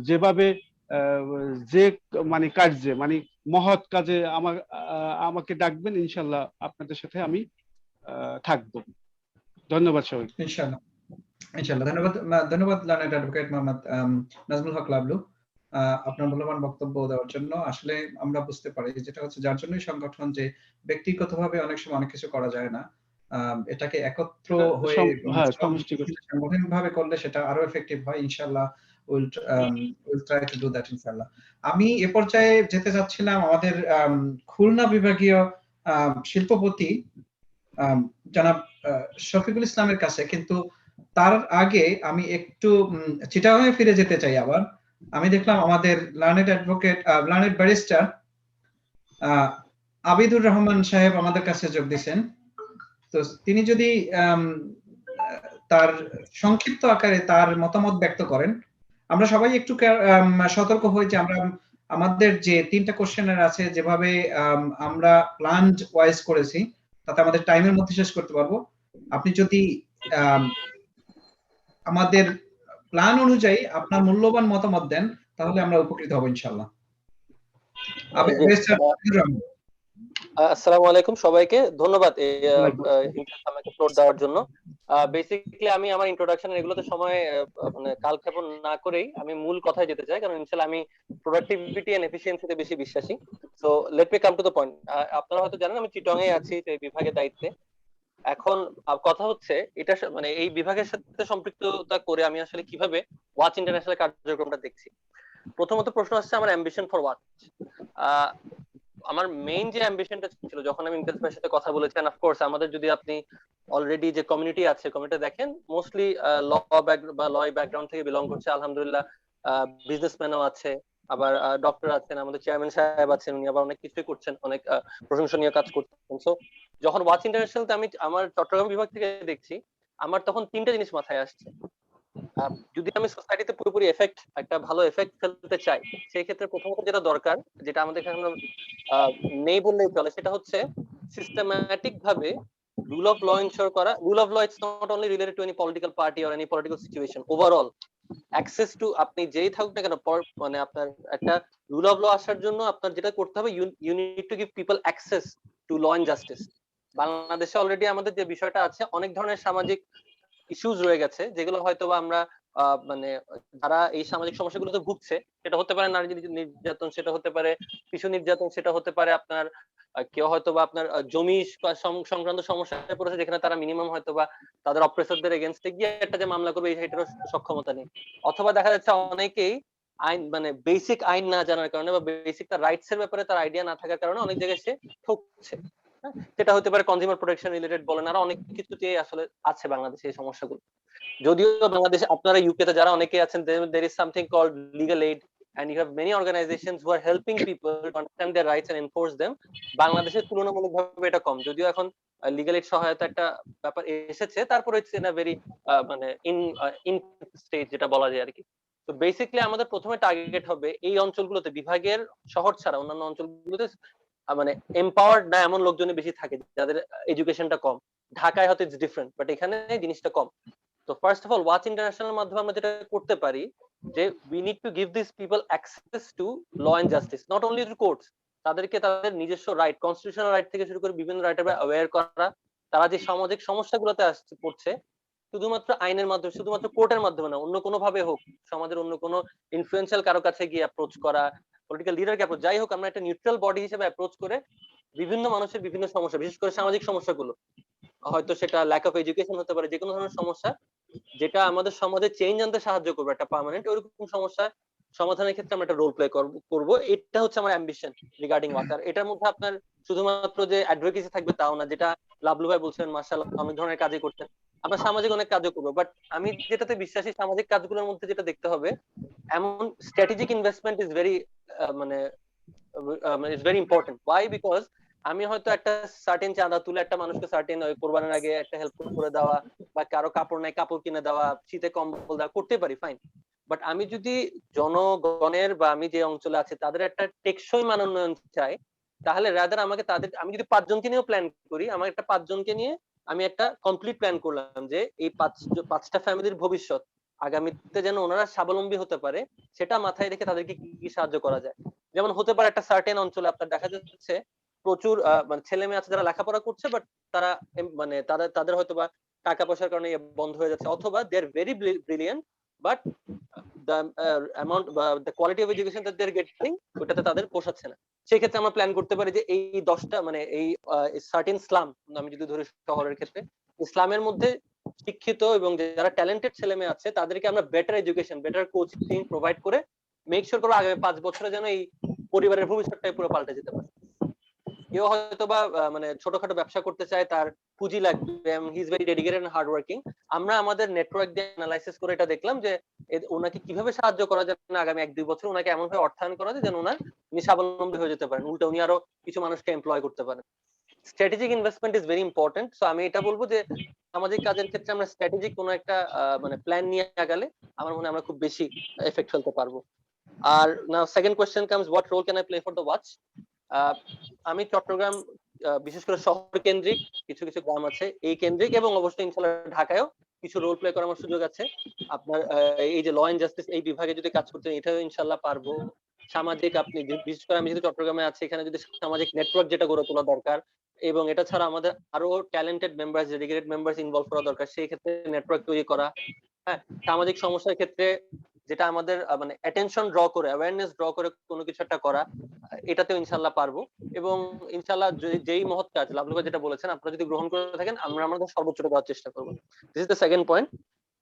S5: যেভাবে যে মানে কাজে মানে মহৎ কাজে আমাকে ডাকবেন, ইনশাল্লাহ আপনাদের সাথে আমি থাকবো। ধন্যবাদ সবাই।
S1: ইনশাআল্লাহ, ইনশাআল্লাহ। ধন্যবাদ লার্নেড অ্যাডভোকেট মোহাম্মদ নাজমুল হক লাবলু আপনার মূল্যবান বক্তব্য দেওয়ার জন্য। আসলে আমরা বুঝতে পারি যেটা হচ্ছে যার জন্যই সংগঠন, যে ব্যক্তিগতভাবে অনেক সময় অনেক কিছু করা যায় না, এটাকে একত্র হয়ে সাংগঠনিকভাবে করলে সেটা আরো এফেক্টিভ হয়। ইনশাআল্লাহ will try to do that ইনশাআল্লাহ। আমি এ পর্যায়ে যেতে যাচ্ছিলাম আমাদের খুলনা বিভাগীয় শিল্পপতি জনাব শফিকুল ইসলামের কাছে, কিন্তু তার আগে আমি একটু চিটাগাংয়ে ফিরে যেতে চাই। আবার আমি দেখলাম আমাদের learned advocate learned barrister Abidur Rahman সাহেব আমাদের কাছে যোগ দিয়েছেন। তো তিনি যদি তার সংক্ষিপ্ত আকারে তার মতামত ব্যক্ত করেন, আমরা সবাই একটু সতর্ক হই যে আমরা আমাদের যে 3টা কোশ্চেনের আছে, যেভাবে আমরা প্ল্যান্ড ওয়াইজ করেছি, তাতে আমাদের টাইমের মধ্যে শেষ করতে পারবো। আপনি যদি আমাদের প্ল্যান অনুযায়ী আপনার মূল্যবান মতামত দেন, তাহলে আমরা উপকৃত হব ইনশাআল্লাহ।
S6: আসসালামু আলাইকুম সবাইকে, ধন্যবাদ আমাকে ফ্লোর দেওয়ার জন্য। বেসিক্যালি আমি আমার ইন্ট্রোডাকশন এগুলোতে সময় মানে কালক্ষেপণ না করেই আমি মূল কথায় যেতে চাই, কারণ ইনশাআল্লাহ আমি প্রোডাক্টিভিটি এন্ড এফিশিয়েন্সিতে বেশি বিশ্বাসী। So let me come to the point. আপনারা হয়তো জানেন আমি চিটং এ আছি, এই বিভাগের দায়িত্বে। এখন কথা হচ্ছে এটা মানে এই বিভাগের সাথে সম্পৃক্ততা করে আমি আসলে কিভাবে ওয়াচ ইন্টারন্যাশনাল কার্যক্রমটা দেখছি। প্রথমত প্রশ্ন আসছে আমার অ্যাম্বিশন ফর ওয়াচ। আমার মেইন যে অ্যাম্বিশনটা ছিল যখন আমি ইমতিয়াজ ভাইয়ের সাথে কথা বলেছেন, অফকোর্স আমাদের যদি আপনি অলরেডি যে কমিউনিটি আছে কমিউনিটি দেখেন, মোস্টলি ল ব্যাকগ্রাউন্ড থেকে বিলং করছে, আলহামদুলিল্লাহ। বিজনেসম্যানও আছে, আবার ডক্টর আছেন, আমাদের চেয়ারম্যান সাহেব আছেন, উনি আবার অনেক কিছুই করছেন, অনেক প্রশংসনীয় কাজ করছেন। সো যখন ওয়াচ ইন্টারন্যাশনালতে আমি আমার চট্টগ্রাম বিভাগ থেকে দেখছি, আমার তখন 3টা জিনিস মাথায় আসছে। যদি আমি সোসাইটিতে পুরোপুরি একটা ভালো এফেক্ট ফেলতে চাই, সেই ক্ষেত্রে প্রথমত যেটা দরকার, যেটা আমাদের এখানে নেই বললেই চলে, সেটা হচ্ছে সিস্টেম্যাটিক ভাবে রুল অফ ল এনশিওর করা। Rule of law is not only related to any political party or any political situation, overall access to, আপনি যেই থাকুক না কেন, মানে আপনার একটা রুল অফ ল আসার জন্য আপনার যেটা করতে হবে, you need to give people access to law and justice. বাংলাদেশে অলরেডি আমাদের যে বিষয়টা আছে, অনেক ধরনের সামাজিক ইস্যুজ রয়ে গেছে, যেগুলো হয়তো আমরা মানে যারা এই সামাজিক সমস্যাগুলোতে ভুগছে, সেটা হতে পারে নারী নির্যাতন, সেটা হতে পারে শিশু নির্যাতন, সেটা হতে পারে আপনার কেউ হয়তো বা আপনার জমি সংক্রান্ত সমস্যায় পড়েছে, যেখানে তারা মিনিমাম হয়তো বা তাদের অপ্রেসরদের এগেইনস্টে গিয়ে একটা যে মামলা করবে সেটারও সক্ষমতা নেই। অথবা দেখা যাচ্ছে অনেকেই আইন মানে বেসিক আইন না জানার কারণে বা বেসিক তার রাইটস এর ব্যাপারে তার আইডিয়া না থাকার কারণে অনেক জায়গায় সে ঠকছে। সেটা হতে পারে কনজিউমার প্রোটেকশন রিলেটেড বলেন, আরো অনেক কিছুতে আসলে আছে বাংলাদেশে এই সমস্যাগুলো। যদিও বাংলাদেশে আপনারা ইউকে তে যারা অনেকে আছেন, there is something called legal aid and you have many organizations who are helping people to understand their rights and enforce them. বাংলাদেশে তুলনামূলকভাবে এটা কম, যদিও এখন লিগ্যাল এইড সহায়তা একটা ব্যাপার এসেছে, তারপরে ইটস ইন আ ভেরি মানে ইন স্টেজ যেটা বলা যায় আর কি। তো বেসিক্যালি আমাদের প্রথমে টার্গেট হবে এই অঞ্চলগুলোতে, বিভাগের শহর ছাড়া অন্যান্য অঞ্চলগুলোতে মানে এম্পাওয়ার্ড না এমন লোকজনই বেশি থাকে, যাদের এডুকেশনটা কম। ঢাকায় হয়তো ইটস ডিফারেন্ট, বাট এখানে জিনিসটা কম। তো first of all watch international মাধ্যমে আমরা যেটা করতে পারি, যে we need to give this people access to law and justice, not only to courts. তাদেরকে তাদের নিজস্ব রাইট, কনস্টিটিউশনাল রাইট থেকে শুরু করে বিভিন্ন রাইটের অ্যাওয়্যার করা। তারা যে সামাজিক সমস্যাগুলোতে পড়ছে, শুধুমাত্র আইনের মাধ্যমে, শুধুমাত্র কোর্টের মাধ্যমে না, অন্য কোনো ভাবে হোক, সমাজের অন্য কোনো ইনফ্লুয়েন্সিয়াল কারো কাছে গিয়ে অ্যাপ্রোচ করা, পলিটিক্যাল লিডারকে অ্যাপ্রোচ, যাই হোক, আমরা একটা নিউট্রাল বডি হিসেবে অ্যাপ্রোচ করে বিভিন্ন মানুষের বিভিন্ন সমস্যা, বিশেষ করে সামাজিক সমস্যাগুলো, হয়তো সেটা ল্যাক অফ এডুকেশন হতে পারে, যে কোনো ধরনের সমস্যা যেটা আমাদের সমাজে চেঞ্জ আনতে সাহায্য করবে একটা পার্মানেন্ট, ওইরকম সমস্যা সমাধানের ক্ষেত্রে আমরা একটা রোল প্লে করব। এটা হচ্ছে আমার অ্যাম্বিশন রিগার্ডিং ওয়াটার। এটার মধ্যে আপনার শুধুমাত্র যে অ্যাডভোকেসি থাকবে তাও না, যেটা লাভলু ভাই বলছেন মাশাআল্লাহ অনেক ধরনের কাজই করছেন, আমরা সামাজিক অনেক কাজও করবো। বাট আমি যেটাতে বিশ্বাসী, সামাজিক কাজগুলোর মধ্যে যেটা দেখতে হবে, এমন স্ট্র্যাটেজিক ইনভেস্টমেন্ট ইজ ভেরি মানে is very important. Why? Because আমি হয়তো একটা সার্টেন চাঁদা তুলে একটা মানুষকে সার্টেন কোরবানির আগে একটা হেল্প করে দেওয়া, বা কারো কাপড় নাই কাপড় কিনে দেওয়া, শীতে কম্বল দেওয়া করতে পারি, ফাইন। বাট আমি যদি জনগণের বা আমি যে অঞ্চলে আছি তাদের একটা টেকসই মান উন্নয়ন চাই, তাহলে রাদার আমাকে তাদের, আমি যদি 5 জনকে নিয়েও প্ল্যান করি, আমার একটা 5 জনকে নিয়ে আমি একটা কমপ্লিট প্ল্যান করলাম যে এই 5টা ফ্যামিলির ভবিষ্যৎ আগামীতে যেন ওনারা স্বাবলম্বী হতে পারে, সেটা মাথায় রেখে তাদেরকে কি কি সাহায্য করা যায়। যেমন হতে পারে একটা সার্টেন অঞ্চলে আপনার দেখা যাচ্ছে প্রচুর মানে ছেলে মেয়ে আছে যারা লেখাপড়া করছে, বাট তারা মানে তাদের হয়তো বা টাকা পয়সার কারণে বন্ধ হয়ে যাচ্ছে, অথবা they are very brilliant but the amount the quality of education that they're getting ওটাতে তাদের পোষাচ্ছে না। সেই ক্ষেত্রে আমরা প্ল্যান করতে পারি যে এই 10টা মানে এই সার্টেন স্লাম, আমি যদি ধরি শহরের ক্ষেত্রে, ইসলামের মধ্যে শিক্ষিত এবং যারা ট্যালেন্টেড ছেলে মেয়ে আছে তাদেরকে আমরা better education, better coaching provide করে মেক শিওর করবো আগামী 5 বছরে যেন এই পরিবারের ভবিষ্যৎটাই পুরো পাল্টে যেতে পারে। কেউ হয়তো বা মানে ছোটখাটো ব্যবসা করতে চায়, তার পুঁজি লাগবে, he is very dedicated and hard working. আমরা আমাদের নেটওয়ার্ক দিয়ে অ্যানালাইসিস করে এটা দেখলাম যে ওনাকে কিভাবে সাহায্য করা যায় না আগামী 1-2 বছর ওনাকে এমন ভাবে অর্থায়ন করা যায় যেন উনি স্বাবলম্বী হয়ে যেতে পারেন, উল্টো উনি আরো কিছু মানুষকে এমপ্লয় করতে পারেন। Strategic investment is very important. So আমি এটা বলবো যে সামাজিক কাজের ক্ষেত্রে আমরা স্ট্র্যাটেজিক কোনো একটা মানে প্ল্যান নিয়ে গেলে আমার মনে হয় আমরা খুব বেশি এফেক্ট ফেলতে পারবো। আর now second question comes, what role can I play for the watch? আমি চট্টগ্রাম বিশেষ করে শহর কেন্দ্রিক, কিছু কিছু গ্রাম আছে এই কেন্দ্রিক, এবং অবশ্যই ইনশাআল্লাহ ঢাকায়ও কিছু রোল প্লে করার আমার সুযোগ আছে। আপনার এই যে ল এন্ড জাস্টিস এই বিভাগে যদি কাজ করতে, এটাও ইনশাআল্লাহ পারবো। সামাজিক, আপনি বিশেষ করে আমি যদি চট্টগ্রামে আছি, এখানে যদি সামাজিক নেটওয়ার্ক যেটা গড়ে তোলা দরকার, এবং এটা ছাড়া আমাদের আরো talented members, dedicated members involve করা দরকার, সেই ক্ষেত্রে নেটওয়ার্ক তৈরি করা। হ্যাঁ, সামাজিক সমস্যার ক্ষেত্রে যেটা আমাদের মানে অ্যাটেনশন ড্র করে, অ্যাওয়ারনেস ড্র করে কোনো কিছু একটা করা, এটাতেও ইনশাআল্লাহ পারবো। এবং ইনশাআল্লাহ যেই মহৎ কাজ লাভলু ভাই যেটা বলেছেন আপনারা যদি গ্রহণ করে থাকেন, আমরা আমাদের সর্বোচ্চটা দেওয়ার চেষ্টা করবো। This is the second point.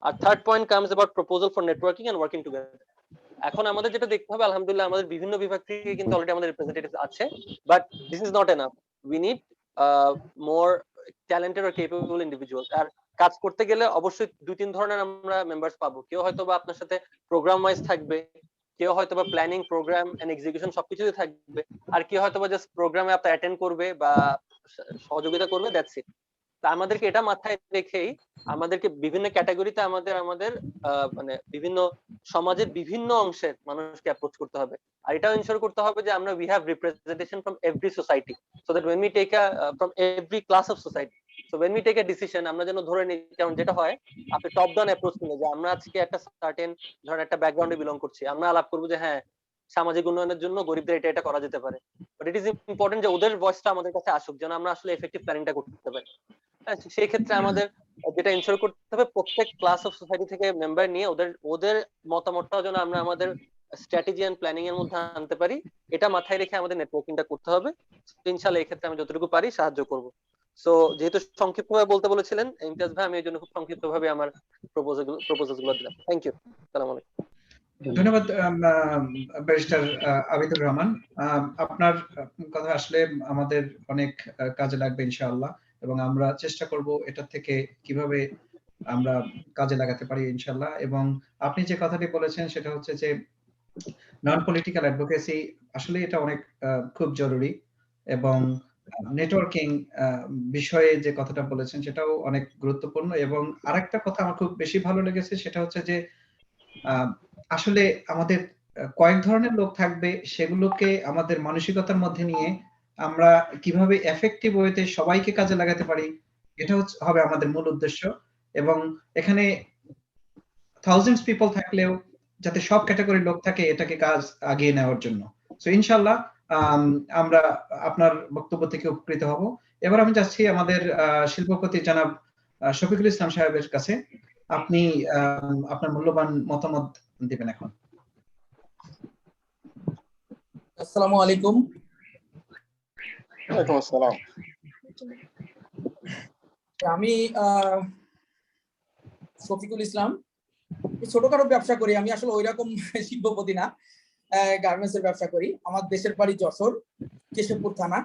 S6: আর third point comes about proposal for networking and working together. এখন আমাদের যেটা দেখতে হবে, আলহামদুলিল্লাহ আমাদের বিভিন্ন বিভাগ থেকে কিন্তু অলরেডি আমাদের রিপ্রেজেন্টেটিভ আছে, but this is not enough. We need more talented or capable individual. আর কাজ করতে গেলে অবশ্যই 2-3 ধরনের আমরা মেম্বার্স পাবো। কেউ হয়তো বা আপনার সাথে প্রোগ্রাম ওয়াইজ থাকবে, কেউ হয়তো বা প্ল্যানিং, প্রোগ্রাম এন্ড এক্সিকিউশন সবকিছুতে থাকবে, আর কেউ হয়তো বা জাস্ট প্রোগ্রামে আপনার অ্যাটেন্ড করবে বা সহযোগিতা করবে, দ্যাটস ইট। তা আমাদেরকে এটা মাথায় রেখেই আমাদেরকে বিভিন্ন ক্যাটাগরিতে আমাদের মানে বিভিন্ন সমাজের বিভিন্ন অংশের মানুষকে অ্যাপ্রোচ করতে হবে। আর এটাও ইনশিওর করতে হবে যে আমরা we have representation from every society, so that when we take a from every class of society, so when we take a decision আমরা যেন ধরে নিই, যেমন যেটা হয় আপনি টপ ডাউন অ্যাপ্রোচ নিলে, যে আমরা আজকে একটা সার্টেন ধরেন একটা ব্যাকগ্রাউন্ডে বিলং করছি, আমরা আলাপ করবো যে হ্যাঁ সামাজিক উন্নয়নের জন্য গরিবদের এটা করা যেতে পারে, বাট ইট ইজ ইম্পর্টেন্ট যে ওদের ভয়েসটা আমাদের কাছে আসুক, যেন আমরা আসলে এফেক্টিভ প্ল্যানিংটা করতে পারি। সেই ক্ষেত্রে আমাদের যেটা ইনশিওর করতে হবে, প্রত্যেক ক্লাস অফ সোসাইটি থেকে মেম্বার নিয়ে ওদের মতামতটাও যেন আমরা আমাদের স্ট্র্যাটেজি এন্ড প্ল্যানিং এর মধ্যে আনতে পারি, এটা মাথায় রেখে আমাদের নেটওয়ার্কিংটা করতে হবে। ইনশাআল্লাহ এই ক্ষেত্রে আমি যতটুকু পারি সাহায্য করব। সো যেহেতু সংক্ষিপ্তভাবে বলতে বলেছিলেন ইমতিয়াজ ভাই, আমি এই জন্য খুব সংক্ষিপ্তভাবে আমার প্রপোজাল গুলো দিলাম। Thank you. আসসালামু আলাইকুম।
S1: ধন্যবাদ ব্যারিস্টার আবিদুর রহমান। আপনার কথা আসলে আমাদের অনেক কাজে লাগবে ইনশাআল্লাহ, এবং আমরা চেষ্টা করব এটা থেকে কিভাবে আমরা কাজে লাগাতে পারি ইনশাআল্লাহ। এবং আপনি যে কথাটি বলেছেন সেটা হচ্ছে যে নন পলিটিক্যাল অ্যাডভোকেসি, আসলে এটা অনেক খুব জরুরি। এবং নেটওয়ার্কিং বিষয়ে যে কথাটা বলেছেন সেটাও অনেক গুরুত্বপূর্ণ। এবং আরেকটা কথা আমার খুব বেশি ভালো লেগেছে, সেটা হচ্ছে যে আসলে আমাদের কয়েক ধরনের লোক থাকবে, সেগুলোকে আমাদের মানসিকতার মধ্যে নিয়ে আমরা কিভাবে এফেক্টিভ ওয়েতে সবাইকে কাজে লাগাতে পারি, এটা হবে আমাদের মূল উদ্দেশ্য। এবং এখানে থাউজেন্ডস পিপল থাকলেও যাতে সব ক্যাটাগরির লোক থাকে এটাকে কাজ আগিয়ে নেওয়ার জন্য। সো ইনশাআল্লাহ আমরা আপনার বক্তব্য থেকে উপকৃত হব। এবার আমি যাচ্ছি আমাদের শিল্পপতি জনাব শফিকুল ইসলাম সাহেবের কাছে। আপনি আপনার মূল্যবান মতামত দিবেন এখন।
S7: আসসালামু আলাইকুম।
S4: ওয়ালাইকুম আসসালাম।
S7: আমি শফিকুল ইসলাম, ছোটখাটো ব্যবসা করি, আমি আসলে ওইরকম শিল্পপতি না, গার্মেন্টস এর ব্যবসা করি। আমার দেশের বাড়ি যশোর, কেশবপুর থানা,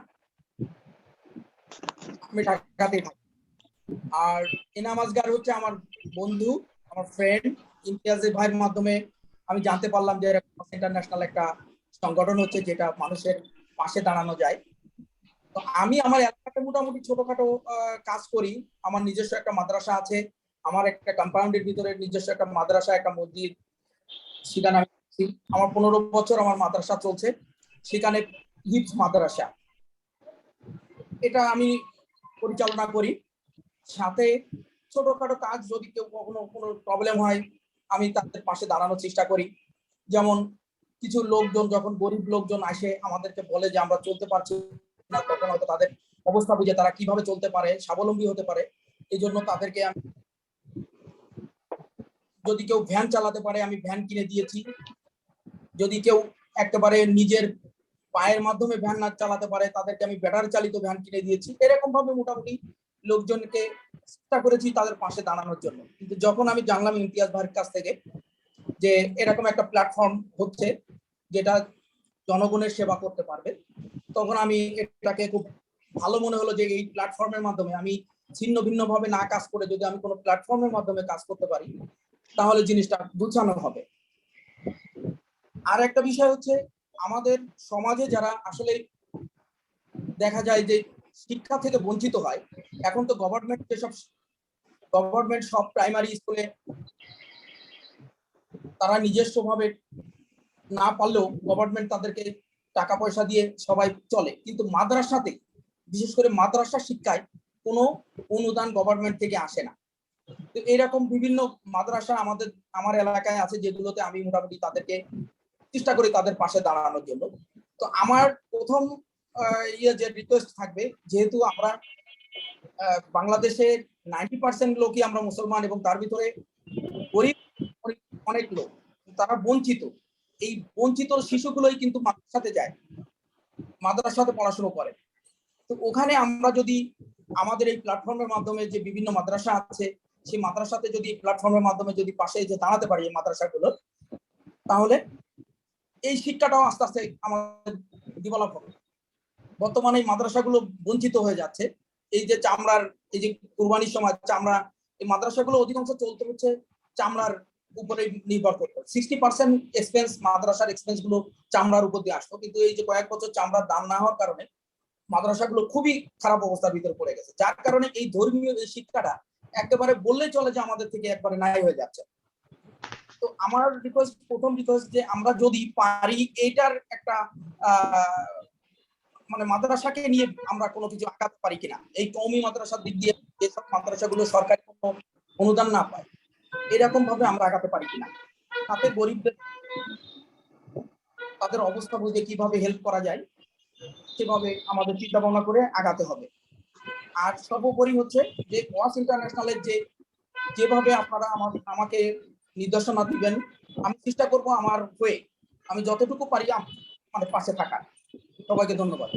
S7: আমি ঢাকাতেই থাকি। আর এনাম আসগার হচ্ছে আমার বন্ধু, আমার ফ্রেন্ড। ইমতিয়াজ ভাইয়ের মাধ্যমে আমি জানতে পারলাম যে ইন্টারন্যাশনাল একটা সংগঠন হচ্ছে যেটা মানুষের পাশে দাঁড়ানো যায়। তো আমি আমার এলাকাতে মোটামুটি ছোটখাটো কাজ করি। আমার নিজস্ব একটা মাদ্রাসা আছে, আমার একটা কম্পাউন্ডের ভিতরে নিজস্ব একটা মাদ্রাসা, একটা মসজিদ, সেখানে আমি আছি। আমার 15 বছর আমার মাদ্রাসা চলছে, সেখানে হিফজ মাদ্রাসা, এটা আমি পরিচালনা করি। সাথে ছোটখাটো কাজ, যদি কেউ কখনো কোনো প্রবলেম হয় আমি তাদের পাশে দাঁড়ানোর চেষ্টা করি। যেমন কিছু লোকজন, যখন গরিব লোকজন আসে আমাদেরকে বলে যে আমরা চলতে পারছি না, তখন হয়তো তাদের অবস্থা বুঝে তারা কিভাবে চলতে পারে, স্বাবলম্বী হতে পারে, এই জন্য তাদেরকে আমি, যদি কেউ ভ্যান চালাতে পারে আমি ভ্যান কিনে দিয়েছি। যদি কেউ একেবারে নিজের পায়ের মাধ্যমে ভ্যান না চালাতে পারে তাদেরকে আমি ব্যাটারি চালিত ভ্যান কিনে দিয়েছি। এরকম ভাবে মোটামুটি লোকজনকে চেষ্টা করেছি তাদের পাশে দাঁড়ানোর জন্য। কিন্তু যখন আমি জানলাম ইমতিয়াজ ভাইয়ের কাছ থেকে যে এরকম একটা প্ল্যাটফর্ম হচ্ছে যেটা জনগণের সেবা করতে পারবে, তখন আমি এটাকে খুব ভালো মনে হলো যে এই প্ল্যাটফর্মের মাধ্যমে আমি ছিন্ন ভিন্ন ভাবে না কাজ করে যদি আমি কোনো প্ল্যাটফর্মের মাধ্যমে কাজ করতে পারি তাহলে জিনিসটা গুছানো হবে। আর একটা বিষয় হচ্ছে, আমাদের সমাজে যারা আসলে দেখা যায় যে শিক্ষা থেকে বঞ্চিত হয়, এখন তো গভর্নমেন্ট সব প্রাইমারি স্কুলে তারা নিজস্ব ভাবে না পারলেও গভর্নমেন্ট তাদেরকে টাকা পয়সা দিয়ে সবাই চলে, কিন্তু মাদ্রাসাতে, বিশেষ করে মাদ্রাসা শিক্ষায় কোনো অনুদান গভর্নমেন্ট থেকে আসে না। তো এরকম বিভিন্ন মাদ্রাসা আমার এলাকায় আছে, যেগুলোতে আমি মোটামুটি তাদেরকে চেষ্টা করি তাদের পাশে দাঁড়ানোর জন্য। তো আমার প্রথম যে রিকোয়েস্ট থাকবে, যেহেতু আমরা বাংলাদেশের 90% লোকই আমরা মুসলমান, এবং তার ভিতরে গরিব অনেক লোক, তারা বঞ্চিত। এই বঞ্চিত শিশুগুলোই কিন্তু মাদ্রাসাতে যায়, মাদ্রাসাতে পড়াশোনা করে। তো ওখানে আমরা যদি আমাদের এই প্ল্যাটফর্মের মাধ্যমে, যে বিভিন্ন মাদ্রাসা আছে সেই মাদ্রাসাতে যদি প্ল্যাটফর্মের মাধ্যমে যদি পাশে যে দাঁড়াতে পারি এই মাদ্রাসাগুলো, তাহলে এই শিক্ষাটাও আস্তে আস্তে আমাদের ডেভেলপ হবে। বর্তমানে এই মাদ্রাসাগুলো বঞ্চিত হয়ে যাচ্ছে। এই যে চামড়ার, এই যে কুরবানির সময় চামড়া, এই মাদ্রাসাগুলো অধিকাংশ চলতে হচ্ছে চামড়ার উপরে নির্ভর করতে। 60% এক্সপেন্স, মাদ্রাসার এক্সপেন্স গুলো চামড়ার উপর দিয়ে আসতো, কিন্তু এই যে কয়েক বছর চামড়ার দাম না হওয়ার কারণে মাদ্রাসাগুলো খুবই খারাপ অবস্থার ভিতরে পড়ে গেছে, যার কারণে এই ধর্মীয় এই শিক্ষাটা একেবারে বললেই চলে যে আমাদের থেকে একবারে নাই হয়ে যাচ্ছে। তো আমার প্রথম রিকোয়েস্ট যে আমরা যদি পারি এইটার একটা মানে মাদ্রাসাকে নিয়ে আমরা কোনো কিছু আগাতে পারি কিনা, এই কওমি মাদ্রাসার দিক দিয়ে যেসব মাদ্রাসাগুলো সরকারি কোনো অনুদান না পায়, এরকম ভাবে আমরা আগাতে পারি কিনা, তাতে গরিবদের তাদের অবস্থা বুঝে কিভাবে হেল্প করা যায় সেভাবে আমাদের চিন্তা ভাবনা করে আগাতে হবে। আর সর্বোপরি হচ্ছে যে ওয়াস ইন্টারন্যাশনালের যেভাবে আপনারা আমাকে নির্দেশনা দিবেন, আমি চেষ্টা করব আমার হয়ে আমি যতটুকু পারি আমাদের পাশে থাকার। সবাইকে ধন্যবাদ।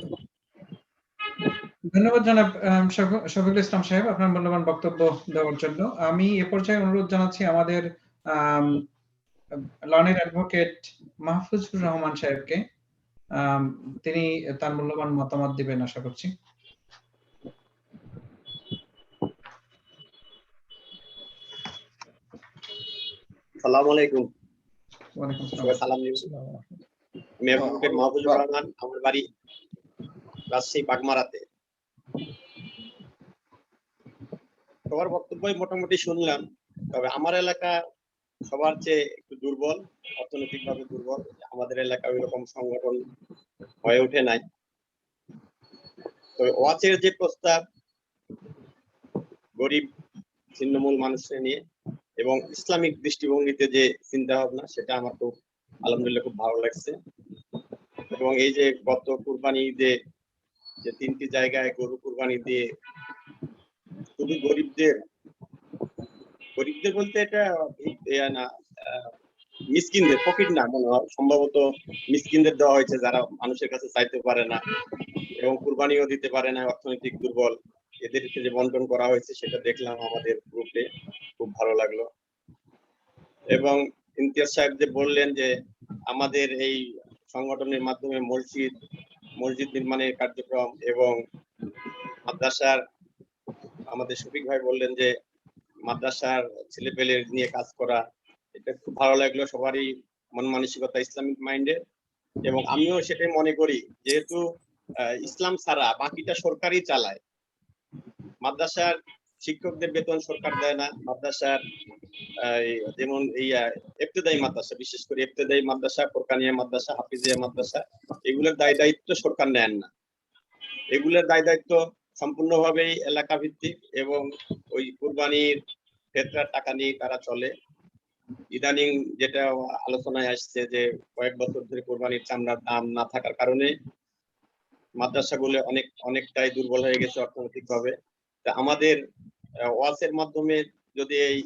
S1: ধন্যবাদ জনাব শফিকুল ইসলাম সাহেব আপনার মূল্যবান বক্তব্য দেওয়ার জন্য। আমি এ পর্যায়ে অনুরোধ জানাচ্ছি আমাদের লর্নেড অ্যাডভোকেট মাহফুজুর রহমান সাহেবকে, তিনি তার মূল্যবান মতামত দিবেন আশা করছি।
S8: আসসালামু আলাইকুম।
S1: ওয়ালাইকুম
S8: সবাই সালাম দিন। আমি অ্যাডভোকেট মাহফুজুর রহমান, আমার বাড়ি রাজশাহী বাগমারাতে। সবার বক্তব্যই মোটামুটি শুনলাম, তবে আমার এলাকা সবার চেয়ে একটু দুর্বল, অর্থনৈতিকভাবে দুর্বল। আমাদের এলাকায় ওই রকম সংগঠন হয়ে ওঠে নাই। তবে ওয়াচের যে প্রস্তাব, গরিব ছিন্নমূল মানুষকে নিয়ে এবং ইসলামিক দৃষ্টিভঙ্গিতে যে চিন্তা ভাবনা, সেটা আমার খুব আলহামদুলিল্লাহ খুব ভালো লাগছে। এবং এই যে গত কুরবানি ঈদে যে 3টি জায়গায় গরু কুরবানি দিয়ে শুধু গরিবদের বলতে এটা না, মিসকিনদের, পকেট না, মনে হয় সম্ভবত মিসকিনদের দেওয়া হয়েছে যারা মানুষের কাছে চাইতে পারে না এবং কুরবানিও দিতে পারে না, অর্থনৈতিক দুর্বল, এদেরকে যে বন্টন করা হয়েছে সেটা দেখলাম আমাদের গ্রুপে, খুব ভালো লাগলো। এবং ইমতিয়াজ সাহেব যে বললেন যে আমাদের এই সংগঠনের মাধ্যমে মসজিদ নির্মাণের কার্যক্রম এবং মাদ্রাসার, আমাদের শফিক ভাই বললেন যে মাদ্রাসার ছেলেপেলে নিয়ে কাজ করা, এটা খুব ভালো লাগলো। সবারই মন মানসিকতা ইসলামিক মাইন্ডের, এবং আমিও সেটাই মনে করি, যেহেতু ইসলাম ছাড়া বাকিটা সরকারই চালায়। মাদ্রাসার শিক্ষকদের বেতন সরকার দেয় না, মাদ্রাসার যেমন এই ইবতেদায়ী মাদ্রাসা, বিশেষ করে ইবতেদায়ী মাদ্রাসা, ফোরকানিয়া মাদ্রাসা, হাফিজিয়া মাদ্রাসা, এগুলোর দায় দায়িত্ব সরকার নেন না। এগুলোর দায় দায়িত্ব সম্পূর্ণভাবেই এলাকা ভিত্তিক, এবং ওই কুরবানির ফেতরার টাকা নিয়ে তারা চলে। ইদানিং যেটা আলোচনায় আসছে যে কয়েক বছর ধরে কুরবানির চামড়ার দাম না থাকার কারণে মাদ্রাসাগুলো অনেকটাই দুর্বল হয়ে গেছে অর্থনৈতিকভাবে। তা আমাদের ওয়াসের মাধ্যমে যদি এই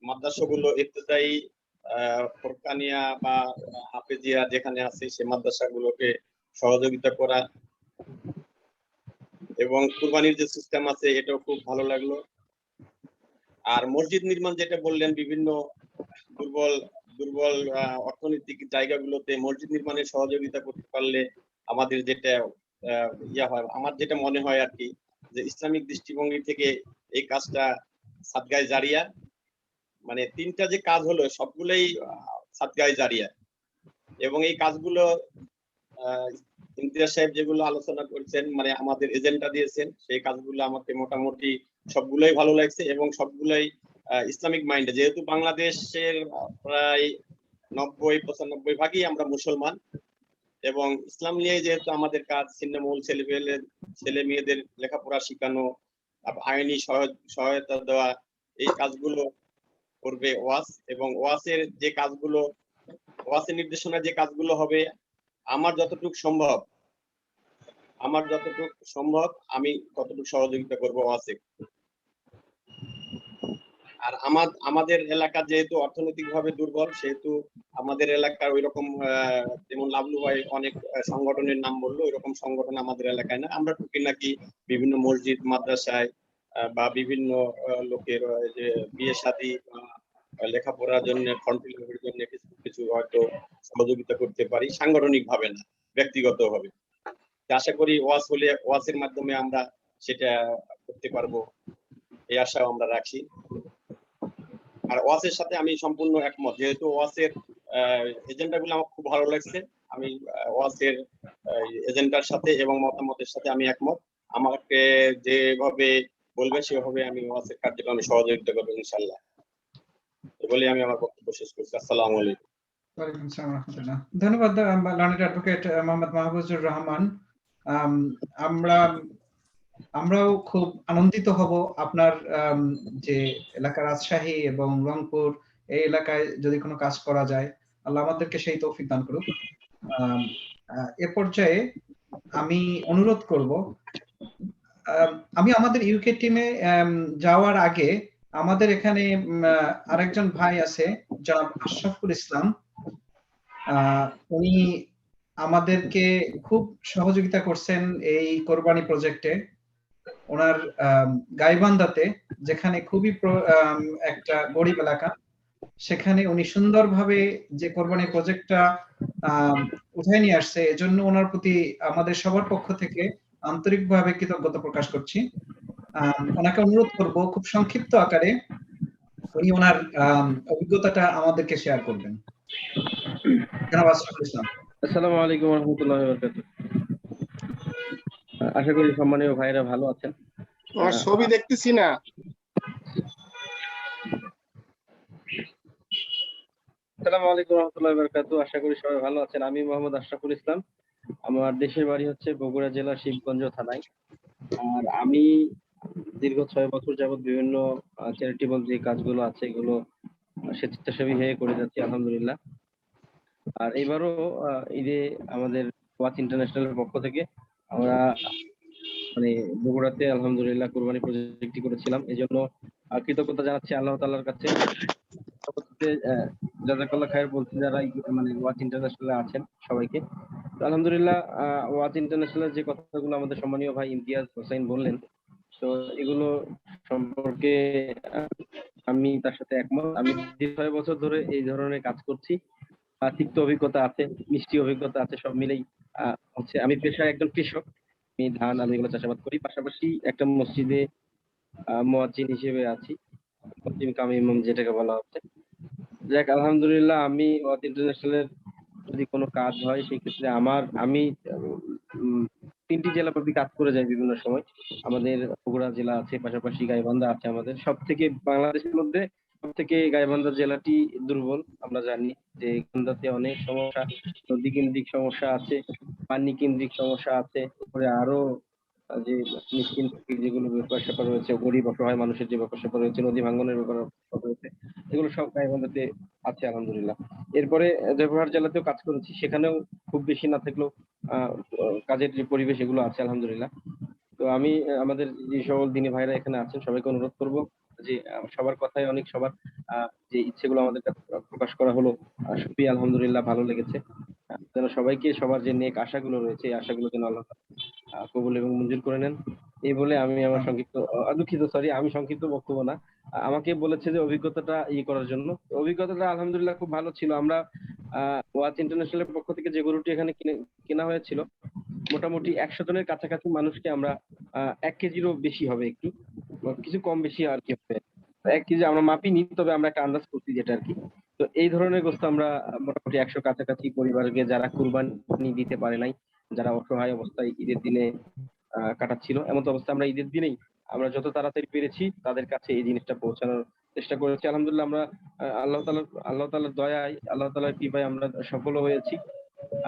S8: মাদ্রাসাগুলো ইবতেদায়ী ফোরকানিয়া বা হাফেজিয়া যেখানে আছে সেই মাদ্রাসাগুলোকে সহযোগিতা করা, এবং কুরবানির যে সিস্টেম আছে এটাও খুব ভালো লাগলো। আর মসজিদ নির্মাণ যেটা বললেন, বিভিন্ন দুর্বল অর্থনৈতিক জায়গাগুলোতে মসজিদ নির্মাণে সহযোগিতা করতে পারলে আমাদের যেটা হয়, আমার যেটা মনে হয় আর কি, যে ইসলামিক দৃষ্টিভঙ্গি থেকে এই কাজটা সাদগায়ে জারিয়া, মানে তিনটা যে কাজ হলো সবগুলোই সাদগায়ে জারিয়া, এবং এই কাজগুলো ইমতিয়াজ সাহেব যেগুলো আলোচনা করছেন, মানে আমাদের এজেন্ডা দিয়েছেন, সেই কাজগুলো আমাকে মোটামুটি সবগুলোই ভালো লাগছে, এবং সবগুলোই ইসলামিক মাইন্ডে। যেহেতু বাংলাদেশের প্রায় 90-95 ভাগই আমরা মুসলমান, এবং ইসলাম নিয়ে যেহেতু আমাদের কাজ, ছিন্নমূল ছেলে মেয়েদের লেখাপড়া শেখানো, আইনি সহায়তা দেওয়া, এই কাজগুলো করবে ওয়াস। এবং ওয়াসের যে কাজগুলো, ওয়াসের নির্দেশনা যে কাজগুলো হবে, আমার যতটুকু সম্ভব আমি ততটুকু সহযোগিতা করবো ওয়াসে। আর আমাদের এলাকা যেহেতু অর্থনৈতিকভাবে দুর্বল, সেহেতু আমাদের এলাকার ওইরকম যেমন লাভলু ভাই অনেক সংগঠনের নাম বললো, ওইরকম সংগঠন আমাদের এলাকায় না। আমরা টুকিনাকি বিভিন্ন মসজিদ, মাদ্রাসায় বা বিভিন্ন লোকের যে বিয়ে শাদী, লেখাপড়ার জন্য, ফর্ম ফিল আপের জন্য কিছু হয়তো সহযোগিতা করতে পারি, সাংগঠনিক ভাবে না, ব্যক্তিগত ভাবে। আশা করি ওয়াসের মাধ্যমে আমরা সেটা করতে পারবো, এই আশাও আমরা রাখি। আর ওয়াসের সাথে আমি সম্পূর্ণ একমত, যেহেতু ওয়াসের এজেন্ডা গুলো আমার খুব ভালো লাগছে। আমি ওয়াসের এজেন্ডার সাথে এবং মতামতের সাথে আমি একমত। আমাকে যেভাবে বলবে সেভাবে আমি ওয়াসের কার্যক্রমে সহযোগিতা করবো ইনশাল্লাহ। বলে আমি আমার বক্তব্য শেষ করছি। আসসালামু আলাইকুম।
S1: ওয়ালাইকুম আসসালাম ওয়া রাহমাতুল্লাহ। ধন্যবাদ লার্নেড অ্যাডভোকেট মোহাম্মদ মাহফুজুর রহমান। আমরাও খুব আনন্দিত হব আপনার যে এলাকা রাজশাহী এবং রংপুর, এই এলাকায় যদি কোনো কাজ করা যায়, আল্লাহ আমাদেরকে সেই তৌফিক দান করুক। এ পর্যায়ে আমি অনুরোধ করব, আমি আমাদের ইউকে টিমে যাওয়ার আগে আমাদের এখানে আরেকজন ভাই আছে, জনাব আশরাফুল ইসলাম। উনি আমাদেরকে খুব সহযোগিতা করছেন এই কোরবানি প্রজেক্টে। ওনার গাইবান্ধাতে, যেখানে খুবই একটা গরিব এলাকা, সেখানে উনি সুন্দরভাবে যে কোরবানি প্রজেক্টটা উঠায় নিয়ে আসছে, এজন্য ওনার প্রতি আমাদের সবার পক্ষ থেকে আন্তরিকভাবে কৃতজ্ঞতা প্রকাশ করছি। ওনাকে অনুরোধ করব খুব সংক্ষিপ্ত আকারে উনি ওনার অভিজ্ঞতাটা আমাদেরকে শেয়ার করবেন। জনাব আশরাফুল ইসলাম।
S9: আসসালামু আলাইকুম ওয়া রাহমাতুল্লাহি ওয়া বারাকাতুহু। আশা করি সম্মানীয় ভাইরা ভালো আছেন।
S4: আমার ছবি দেখতেছি না।
S9: আসসালামু আলাইকুম ওয়া রাহমাতুল্লাহি ওয়া বারাকাতুহু। আশা করি সবাই ভালো আছেন। আমি মোহাম্মদ আশরাফুল ইসলাম। আমার দেশের বাড়ি হচ্ছে বগুড়া জেলার শিবগঞ্জ থানায়। আর আমি দীর্ঘ 6 বছর যাবত বিভিন্ন চ্যারিটেবল যে কাজগুলো আছে এগুলো স্বেচ্ছাসেবী হয়ে করে যাচ্ছি আলহামদুলিল্লাহ। আর এবারও ঈদে আমাদের ওয়াচ ইন্টারন্যাশনালের পক্ষ থেকে আমরা মানে বগুড়াতে আলহামদুলিল্লাহ কুরবানি প্রজেক্টটি করেছিলাম। এই জন্য কৃতজ্ঞতা জানাচ্ছি আল্লাহ তাআলার কাছে। জাযাকাল্লাহ খায়ের বলছি যারা মানে ওয়াচ ইন্টারন্যাশনালে আছেন সবাইকে। আলহামদুলিল্লাহ ওয়াচ ইন্টারন্যাশনালের যে কথাগুলো আমাদের সম্মানীয় ভাই ইমতিয়াজ হোসেন বললেন, তো এগুলো সম্পর্কে আমি তার সাথে একমত। আমি দীর্ঘ 6 বছর ধরে এই ধরনের কাজ করছি। তিক্ত অভিজ্ঞতা আছে, মিষ্টি অভিজ্ঞতা আছে, সব মিলেই হচ্ছে আমি পেশায় একজন কৃষক। আমি ধান আমি এগুলো চাষাবাদ করি, পাশাপাশি একটা মসজিদে মুয়াজ্জিন হিসেবে আছি, মুসলিম কাম ইমাম যেটাকে বলা হচ্ছে। যাক আলহামদুলিল্লাহ, আমি ওয়াত ইন্টারন্যাশনালের যদি কোনো কাজ হয় সেই ক্ষেত্রে আমি 3টি জেলা প্রতি কাজ করে যাই বিভিন্ন সময়। আমাদের বগুড়া জেলা আছে, পাশাপাশি গাইবান্ধা আছে। আমাদের সব থেকে বাংলাদেশের মধ্যে সব থেকে গাইবান্ধা জেলাটি দুর্বল। আমরা জানি যে গাইবান্ধাতে অনেক সমস্যা, নদী কেন্দ্রিক সমস্যা আছে, পানি কেন্দ্রিক সমস্যা আছে, এরপরে আরো যে মিসকিন যেগুলো ব্যাপার স্যাপার রয়েছে, গরিব অসহায় মানুষের যে ব্যাপার স্যাপার রয়েছে, নদী ভাঙ্গনের ব্যাপার রয়েছে, এগুলো সব গাইবান্ধাতে আছে আলহামদুলিল্লাহ। এরপরে জয়পুরহাট জেলাতেও কাজ করেছি, সেখানেও খুব বেশি না থাকলেও কাজের যে পরিবেশ এগুলো আছে আলহামদুলিল্লাহ। তো আমি আমাদের যে সকল দিনী ভাইরা এখানে আছেন সবাইকে অনুরোধ করব যে সবার কথায় অনেক সবার যে ইচ্ছেগুলো আমাদের কাছে প্রকাশ করা হলো, সত্যি আলহামদুলিল্লাহ ভালো লেগেছে। যেন সবাইকে সবার যে নেক আশাগুলো রয়েছে এই আশাগুলো যেন আল্লাহ কবুল এবং মঞ্জুর করে নেন। এই বলে আমি আমার সংক্ষিপ্ত দুঃখিত, সরি, আমি সংক্ষিপ্ত বক্তব্য না, আমাকে বলেছে যে অভিজ্ঞতাটা করার জন্য। অভিজ্ঞতাটা আলহামদুলিল্লাহ খুব ভালো ছিল। আমরা ওয়াচ ইন্টারন্যাশনালের পক্ষ থেকে যে গরুটি এখানে কেনা হয়েছিল, মোটামুটি 100 জনের কাছাকাছি মানুষকে আমরা 1 কেজিরও বেশি হবে, একটু কিছু কম বেশি আর কি হবে, 1 কেজি আমরা মাপিনি, তবে আমরা একটা আন্দাজ করছি যেটা আর কি। তো এই ধরনের গোস্ত আমরা মোটামুটি 100 কাছাকাছি পরিবারকে, যারা কুরবানি দিতে পারে নাই, যারা অসহায় অবস্থায় ঈদের দিনে কাটাচ্ছিল, এমন অবস্থা আমরা ঈদের দিনেই আমরা যত তাড়াতাড়ি পেরেছি তাদের কাছে এই জিনিসটা পৌঁছানোর চেষ্টা করেছি। আলহামদুলিল্লাহ আমরা আল্লাহ তাআলার দয়ায়, আল্লাহ তাআলার কৃপায় আমরা সফল হয়েছি।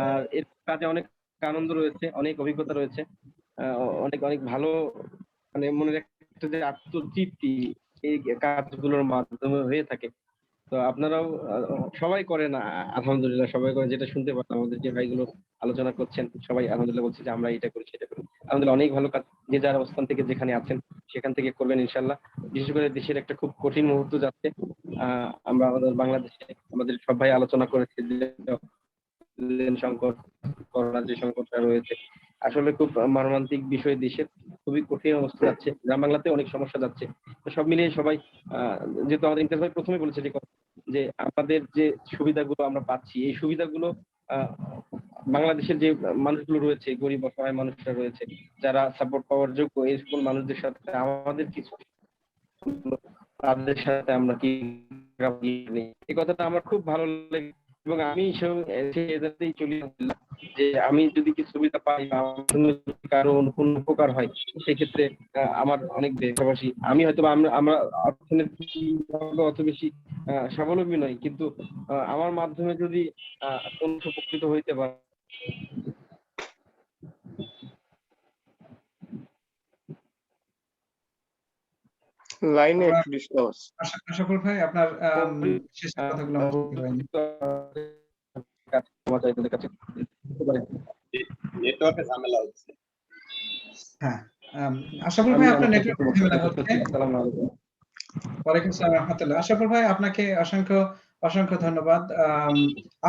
S9: আর এর কাজে অনেক আনন্দ রয়েছে, অনেক অভিজ্ঞতা রয়েছে, অনেক অনেক ভালো, মানে মনে একটা যে আত্মতৃপ্তি এই কাজগুলোর মাধ্যমে হয়ে থাকে। তো আপনারাও সবাই করেন আলহামদুলিল্লাহ, সবাই করে, যেটা শুনতে পারলাম আমাদের যে ভাইগুলো আলোচনা করছেন সবাই আলহামদুলিল্লাহ বলছে যে আমরা এটা করি সেটা করি। আলহামদুলিল্লাহ অনেক ভালো কাজ, যে যার অবস্থান থেকে যেখানে আছেন সেখান থেকে করবেন ইনশাল্লাহ। বিশেষ করে দেশের একটা খুব কঠিন মুহূর্ত যাচ্ছে, আমরা আমাদের বাংলাদেশে আমাদের সব ভাই আলোচনা করেছি যে সংকট, করোনার যে সংকটটা রয়েছে, আসলে খুব মর্মান্তিক বিষয়, দেশের খুবই কঠিন অবস্থা যাচ্ছে, গ্রাম বাংলাতে অনেক সমস্যা যাচ্ছে। তো সব মিলিয়ে সবাই যেহেতু আমাদের ইমতিয়াজ ভাই প্রথমে বলেছে যে আমাদের যে সুবিধাগুলো আমরা পাচ্ছি, এই সুবিধাগুলো বাংলাদেশের যে মানুষগুলো রয়েছে, গরিব অসহায় মানুষরা রয়েছে, যারা সাপোর্ট পাওয়ার যোগ্য, এই সকল মানুষদের সাথে আমাদের কিছু, তাদের সাথে আমরা কি, এই কথাটা আমার খুব ভালো লাগে। এবং আমি এটাতেই চলি যে আমি যদি কিছু সুবিধা পাই বা কারো কোনো উপকার হয়, সেক্ষেত্রে আমার অনেক দেশবাসী, আমি হয়তো আমরা অর্থনৈতিকভাবে অত বেশি স্বাবলম্বী নই, কিন্তু আমার মাধ্যমে যদি কোন উপকৃত হইতে পারে।
S4: লাইনে একটু ডিস্টার্ব আছে।
S1: আশাকুর ভাই আপনার শেষ কথাগুলো আমার শুনতে পাইনি।
S8: নেটওয়ার্কে ঝামেলা হচ্ছে।
S1: হ্যাঁ, আশাকুর ভাই আপনার নেটওয়ার্ক ঝামেলা হচ্ছে। ওয়ালাইকুম আসসালাম ওয়া রাহমাতুল্লাহ। আশাকুর ভাই আপনাকে অসংখ্য ধন্যবাদ।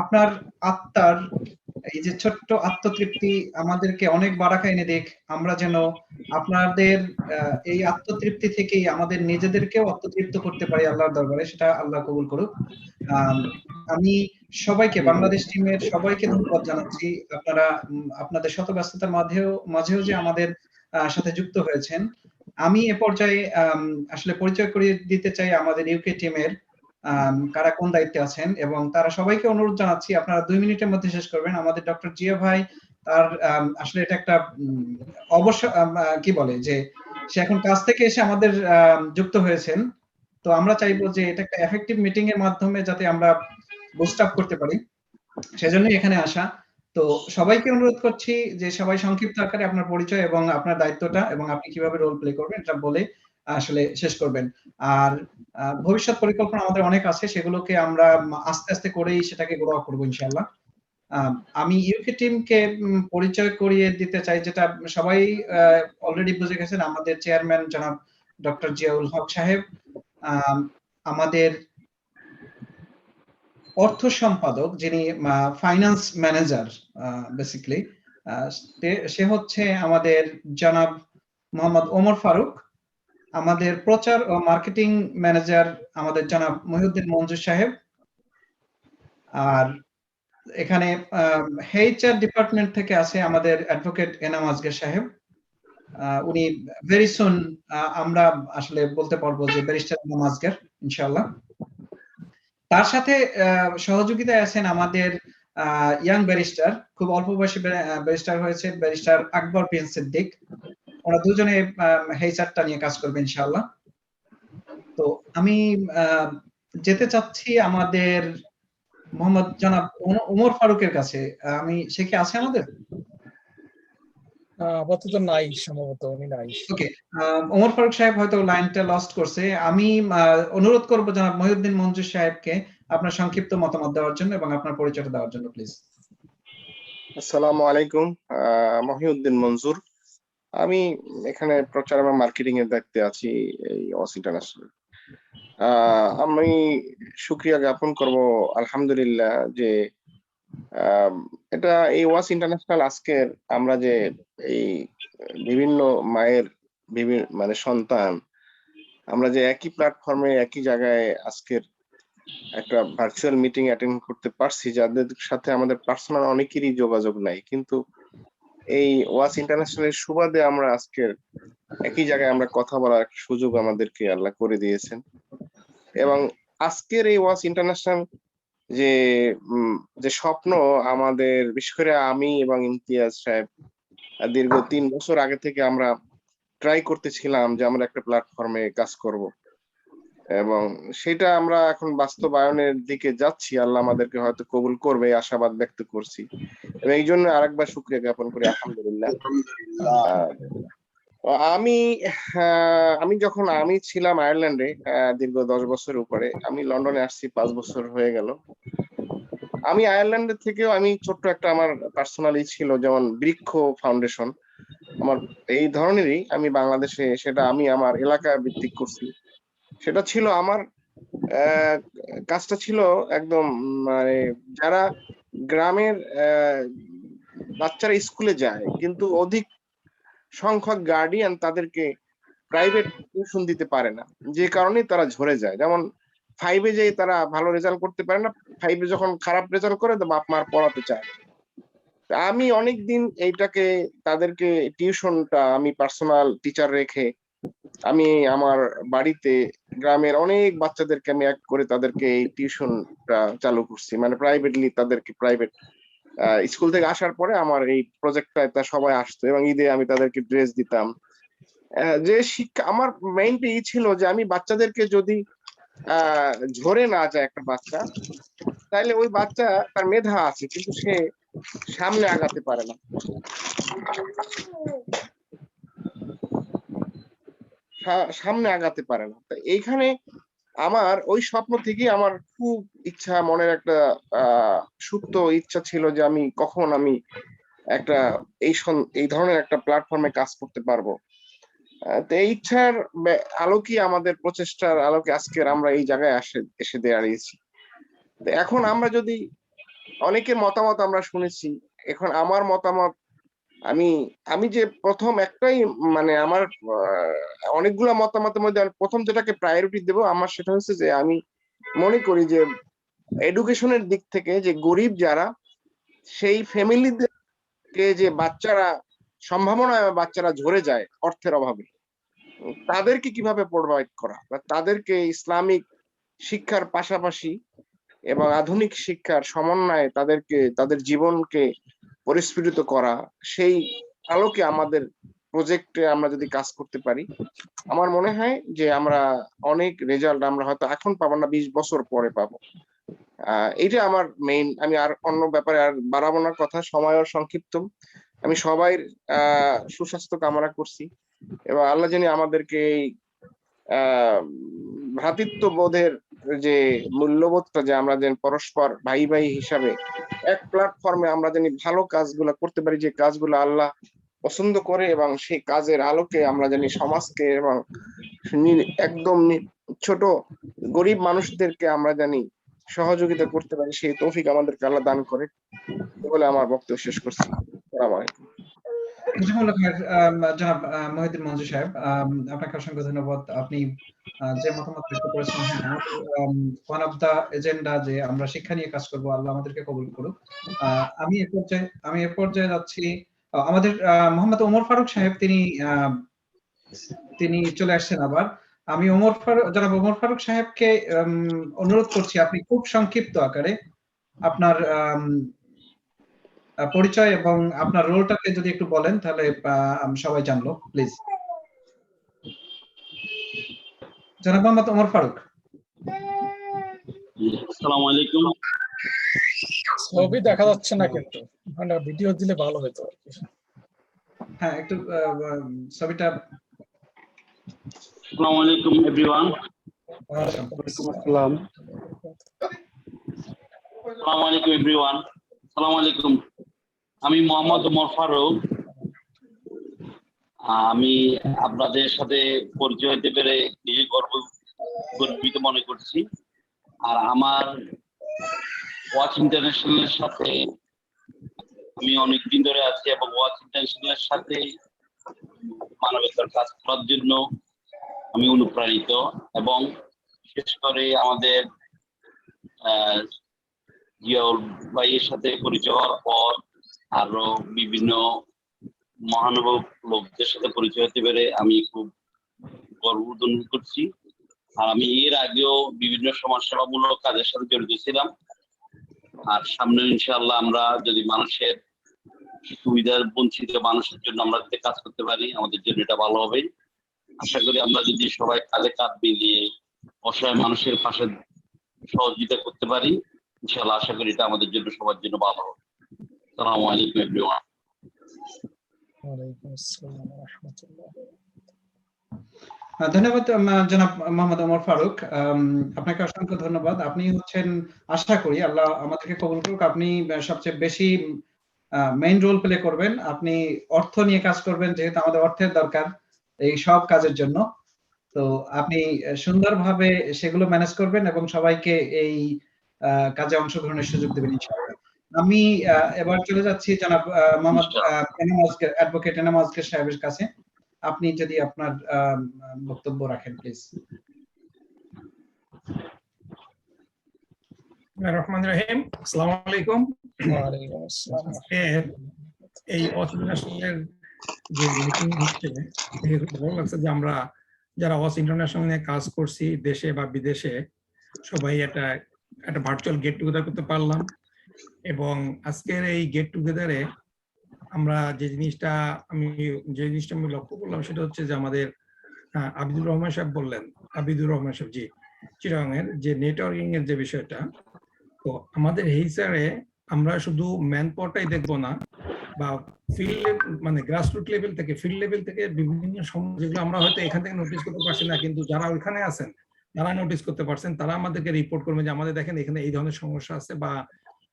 S1: আপনার আত্মার এই যে ছোট্ট আত্মতৃপ্তি আমাদেরকে অনেক বারাকা এনে দিক, আমরা যেন আপনাদের এই আত্মতৃপ্তি থেকেই আমাদের নিজেদেরকেও আত্মতৃপ্ত করতে পারি আল্লাহর দরবারে, সেটা আল্লাহ কবুল করুক। আমি সবাইকে, বাংলাদেশ টিমের সবাইকে ধন্যবাদ জানাচ্ছি। আপনারা আপনাদের শত ব্যস্ততার মাঝেও যে আমাদের সাথে যুক্ত হয়েছেন। আমি এ পর্যায়ে আসলে পরিচয় করিয়ে দিতে চাই আমাদের ইউকে টিমের কারা কোন দায়িত্বে আছেন, এবং তারা সবাইকে অনুরোধ জানাচ্ছি আপনারা 2 মিনিটের মধ্যে শেষ করবেন। আমাদের ডক্টর জিয়া ভাই, তার আসলে এটা একটা অবশ্য কি বলে যে সে এখন কাজ থেকে এসে আমাদের যুক্ত হয়েছেন। তো আমরা চাইবো যে এটা একটা এফেক্টিভ মিটিং এর মাধ্যমে যাতে আমরা বুস্ট আপ করতে পারি, সেজন্যই এখানে আসা। তো সবাইকে অনুরোধ করছি যে সবাই সংক্ষিপ্ত আকারে আপনার পরিচয় এবং আপনার দায়িত্বটা এবং আপনি কিভাবে রোল প্লে করবেন এটা বলে আসলে শেষ করবেন। আর ভবিষ্যৎ পরিকল্পনা আমাদের অনেক আছে, সেগুলোকে আমরা আস্তে আস্তে করেই সেটাকে গ্রো করবো ইনশাআল্লাহ। আমি ইউকে টিমকে পরিচয় করিয়ে দিতে চাই, যেটা সবাই অলরেডি বুঝে গেছেন। আমাদের চেয়ারম্যান জনাব ডক্টর জিয়াউল হক সাহেব, আমাদের অর্থ সম্পাদক যিনি ফাইন্যান্স ম্যানেজার বেসিক্যালি, সে হচ্ছে আমাদের জনাব মোহাম্মদ ওমর ফারুক, আমাদের প্রচার ও মার্কেটিং ম্যানেজার আমাদের জনাব মহিউদ্দিন মঞ্জুর সাহেব, আর এখানে এইচআর ডিপার্টমেন্ট থেকে আছে আমাদের অ্যাডভোকেট এনাম আজগর সাহেব। উনি ভেরি সুন আমরা আসলে বলতে পারবো যে ব্যারিস্টার এনাম আজগর ইনশাআল্লাহ। তার সাথে সহযোগিতায় আছেন আমাদের ইয়াং ব্যারিস্টার, খুব অল্প বয়সে ব্যারিস্টার হয়েছে, ব্যারিস্টার আকবর বিন সিদ্দিক। ওরা দুজনে এইচআরটা নিয়ে কাজ করবে ইনশাআল্লাহ। তো আমি যেতে চাচ্ছি আমাদের মোহাম্মদ জনাব ওমর ফারুকের কাছে। সে কি আছে আমাদের?
S3: আপাতত নাই, সম্ভবত উনি নাই।
S1: ওকে, ওমর ফারুক সাহেব হয়তো লাইনটা লস্ট করছে। আমি অনুরোধ করব জনাব মহিউদ্দিন মঞ্জুর সাহেবকে আপনার সংক্ষিপ্ত মতামত দেওয়ার জন্য এবং আপনার পরিচয়টা দেওয়ার জন্য প্লিজ।
S4: আসসালামু আলাইকুম, মহিউদ্দিন মঞ্জুর। আমি এখানে প্রচার এবং মার্কেটিং এর দায়িত্বে আছি এই ওয়াস ইন্টারন্যাশনাল। আমি শুকরিয়া জ্ঞাপন করব আলহামদুলিল্লাহ যে এটা এই ওয়াস ইন্টারন্যাশনাল আজকের আমরা যে এই বিভিন্ন মায়ের বিভিন্ন মানে সন্তান আমরা যে একই প্ল্যাটফর্মে একই জায়গায় আজকের একটা ভার্চুয়াল মিটিং অ্যাটেন্ড করতে পারছি, যাদের সাথে আমাদের পার্সোনাল অনেকেরই যোগাযোগ নাই, কিন্তু এই ওয়াস ইন্টারন্যাশনালের সুবাদে আমরা আজকের একই জায়গায় আমরা কথা বলার সুযোগ আমাদেরকে আল্লাহ করে দিয়েছেন। এবং আজকের এই ওয়াস ইন্টারন্যাশনাল যে যে স্বপ্ন আমাদের, বিশেষ করে আমি এবং ইমতিয়াজ সাহেব দীর্ঘ 3 বছর আগে থেকে আমরা ট্রাই করতেছিলাম যে আমরা একটা প্ল্যাটফর্মে কাজ করব, এবং সেটা আমরা এখন বাস্তবায়নের দিকে যাচ্ছি। আল্লাহ আমাদেরকে হয়তো কবুল করবে আশাবাদ ব্যক্ত করছি, এবং এই জন্য আরেকবার শুকরিয়া জ্ঞাপন করি আলহামদুলিল্লাহ। আমি যখন আমি ছিলাম আয়ারল্যান্ডে দীর্ঘ 10 বছর উপরে, আমি লন্ডনে আসছি 5 বছর হয়ে গেল। আমি আয়ারল্যান্ডের থেকেও আমি ছোট্ট একটা আমার পার্সোনালি ছিল, যেমন বৃক্ষ ফাউন্ডেশন আমার এই ধরনেরই, আমি বাংলাদেশে সেটা আমি আমার এলাকা ভিত্তিক করছি। সেটা ছিল আমার কাজটা ছিল একদম মানে যারা গ্রামের বাচ্চারা স্কুলে যায় কিন্তু অধিক সংখ্যক গার্ডিয়ান তাদেরকে প্রাইভেট টিউশন দিতে পারে না, যে কারণে তারা ঝরে যায়। যেমন 5-এ যেয়ে তারা ভালো রেজাল্ট করতে পারে না, 5-এ যখন খারাপ রেজাল্ট করে তো বাপ মার পড়াতে চায়। আমি অনেকদিন এইটাকে তাদেরকে টিউশনটা আমি পার্সোনাল টিচার রেখে আমি আমার বাড়িতে গ্রামের অনেক বাচ্চাদেরকে আমি এক করে তাদেরকে এই টিউশনটা চালু করছি, মানে প্রাইভেটলি তাদেরকে প্রাইভেট স্কুল থেকে আসার পরে আমার এই প্রজেক্টটা সবাই আসতো এবং ঈদে আমি তাদেরকে ড্রেস দিতাম। যে শিক্ষা আমার মেইনটা এই ছিল যে আমি বাচ্চাদেরকে যদি ঝরে না যায় একটা বাচ্চা, তাহলে ওই বাচ্চা তার মেধা আছে কিন্তু সে সামনে আগাতে পারে না, সামনে আগাতে পারে না। এইখানে আমার ওই স্বপ্ন থেকে আমার খুব ইচ্ছা, মনের একটা সুপ্ত ইচ্ছা ছিল যে আমি কখন আমি একটা এই ধরনের একটা প্ল্যাটফর্মে কাজ করতে পারবো। তো এই ইচ্ছার আলোকে আমাদের প্রচেষ্টার আলোকে আজকের আমরা এই জায়গায় এসে দাঁড়িয়েছি। এখন আমরা যদি অনেকের মতামত আমরা শুনেছি, এখন আমার মতামত আমি যে প্রথম একটাই মানে আমার অনেকগুলা মতামতের মধ্যে প্রথম যেটাকে প্রায়োরিটি দেব আমার, সেটা হচ্ছে যে আমি মনে করি যে এডুকেশনের দিক থেকে যে গরিব যারা, সেই ফ্যামিলিদেরকে যে বাচ্চারা সম্ভাবনায় বাচ্চারা ঝরে যায় অর্থের অভাবে, তাদেরকে কিভাবে প্রোভাইড করা বা তাদেরকে ইসলামিক শিক্ষার পাশাপাশি এবং আধুনিক শিক্ষার সমন্বয়ে তাদেরকে তাদের জীবনকে পরিস্ফুটিত করা, সেই আলোকে আমাদের প্রজেক্টে আমরা যদি কাজ করতে পারি, আমার মনে হয় যে আমরা অনেক রেজাল্ট আমরা হয়তো এখন পাবো না, 20 বছর পরে পাবো। এটা আমার মেইন। আমি আর অন্য ব্যাপারে আর বাড়াবো না কথা, সময়ও সংক্ষিপ্ত। আমি সবাই সুস্বাস্থ্য কামনা করছি এবং আল্লাহ জানি আমাদেরকে এই ভ্রাতৃত্ববোধের যে মূল্যবোধটা, যে আমরা যেন পরস্পর ভাই ভাই হিসাবে এক প্ল্যাটফর্মে আমরা জানি ভালো কাজগুলো করতে পারি, যে কাজগুলো আল্লাহ পছন্দ করে, এবং সেই কাজের আলোকে আমরা জানি সমাজকে এবং একদম ছোট গরিব মানুষদেরকে আমরা জানি সহযোগিতা করতে পারি, সেই তৌফিক আমাদেরকে আল্লাহ দান করে বলে আমার বক্তব্য শেষ করছি। আসসালামু আলাইকুম।
S1: জাজাকুমুল্লাহ খায়ের, জনাব মহিউদ্দিন মঞ্জু সাহেব, আপনাকে অসংখ্য ধন্যবাদ। আপনি যে মতামত ব্যক্ত করেছেন, হ্যাঁ, আমাদের ওয়ান অফ দা এজেন্ডা যে আমরা শিক্ষা নিয়ে কাজ করব, আল্লাহ আমাদেরকে কবুল করুক। আমি এ পর্যায়ে যাচ্ছি আমাদের মোহাম্মদ ওমর ফারুক সাহেব, তিনি চলে আসছেন আবার। আমি জনাব ওমর ফারুক সাহেবকে অনুরোধ করছি, আপনি খুব সংক্ষিপ্ত আকারে আপনার পরিচয় এবং আপনার রোলটাকে যদি একটু বলেন, তাহলে সবাই জানলো, প্লিজ। জনাব মোহাম্মদ ওমর ফারুক।
S10: আসসালামু আলাইকুম।
S3: ছবি দেখা যাচ্ছে না, কিন্তু মানে ভিডিও দিলে ভালো হতো আর কি।
S1: হ্যাঁ, একটু ছবিটা।
S10: আসসালামু আলাইকুম এভরিওয়ান।
S5: আসসালাম।
S10: আসসালামু আলাইকুম এভরিওয়ান। আসসালামু আলাইকুম। আমি মোহাম্মদ ওমর ফারুক। আমি আপনাদের সাথে পরিচয় হতে পেরে নিজে গর্বিত মনে করছি। আর আমার ওয়াচ ইন্টারন্যাশনালের সাথে আমি অনেকদিন ধরে আছি, এবং ওয়াচ ইন্টারন্যাশনালের সাথে মানবতার কাজ করার জন্য আমি অনুপ্রাণিত। এবং বিশেষ করে আমাদের জিয়াউল ভাইয়ের সাথে পরিচয় হওয়ার পর আরো বিভিন্ন মহানুভব লোকদের সাথে পরিচয় হতে পেরে আমি খুব গর্ব অনুভব করছি। আর আমি এর আগেও বিভিন্ন সমাজসেবামূলক কাজের সাথে জড়িত ছিলাম। আর সামনে ইনশাআল্লাহ আমরা যদি মানুষের সুবিধার বঞ্চিত মানুষের জন্য আমরা যদি কাজ করতে পারি, আমাদের জন্য এটা ভালো হবে। আশা করি আমরা যদি সবাই কাঁধে কাঁধ মিলিয়ে অসহায় মানুষের পাশে সহযোগিতা করতে পারি, ইনশাআল্লাহ আশা করি এটা আমাদের জন্য সবার জন্য ভালো হবে। আসসালামু আলাইকুম এভরিওয়ান।
S3: ওয়ালাইকুম আসসালাম ওয়া রাহমাতুল্লাহ।
S1: ধন্যবাদ জনাব মোহাম্মদ ওমর ফারুক, আপনাকে অসংখ্য ধন্যবাদ। আপনি হচ্ছেন, আশা করি আল্লাহ আমাদেরকে কবুল করুক, আপনি সবচেয়ে বেশি মেইন রোল প্লে করবেন। আপনি অর্থ নিয়ে কাজ করবেন, যেহেতু আমাদের অর্থের দরকার এই সব কাজের জন্য। তো আপনি সুন্দরভাবে সেগুলো ম্যানেজ করবেন এবং সবাইকে এই কাজে অংশগ্রহণের সুযোগ দেবেন ইনশাআল্লাহ। আমি এবার চলে যাচ্ছি জনাব মোহাম্মদ অ্যাডভোকেট এনাম আজকের সাহেবের কাছে। আপনি যদি আপনার বক্তব্য রাখেন, প্লিজ।
S11: রহমানির রহিম। আসসালামু আলাইকুম।
S3: ওয়ালাইকুম আসসালাম।
S11: এই ওয়াচ ইন্টারন্যাশনালের যে মিটিং হচ্ছে, ভালো লাগছে যে আমরা যারা ওয়াচ ইন্টারন্যাশনাল নিয়ে কাজ করছি দেশে বা বিদেশে সবাই একটা ভার্চুয়াল গেট টুগেদার করতে পারলাম। এবং আজকের এই গেট টুগেদারে আমরা যে জিনিসটা আমি লক্ষ্য করলাম সেটা হচ্ছে যে আমাদের আবিদুর রহমান সাহেব বললেন, আবিদুর রহমান সাহেব জি, চিটাগংয়ের যে নেটওয়ার্কিং এর যে বিষয়টা, তো আমাদের হেইসারে আমরা শুধু ম্যান পাওয়ারটাই দেখবো না, বা ফিল্ড মানে গ্রাসরুট লেভেল থেকে ফিল্ড লেভেল থেকে বিভিন্ন সমস্যা যেগুলো আমরা হয়তো এখান থেকে নোটিস করতে পারছি না, কিন্তু যারা ওইখানে আছেন তারা নোটিস করতে পারছেন, তারা আমাদেরকে রিপোর্ট করবে যে আমাদের দেখেন এখানে এই ধরনের সমস্যা আছে, বা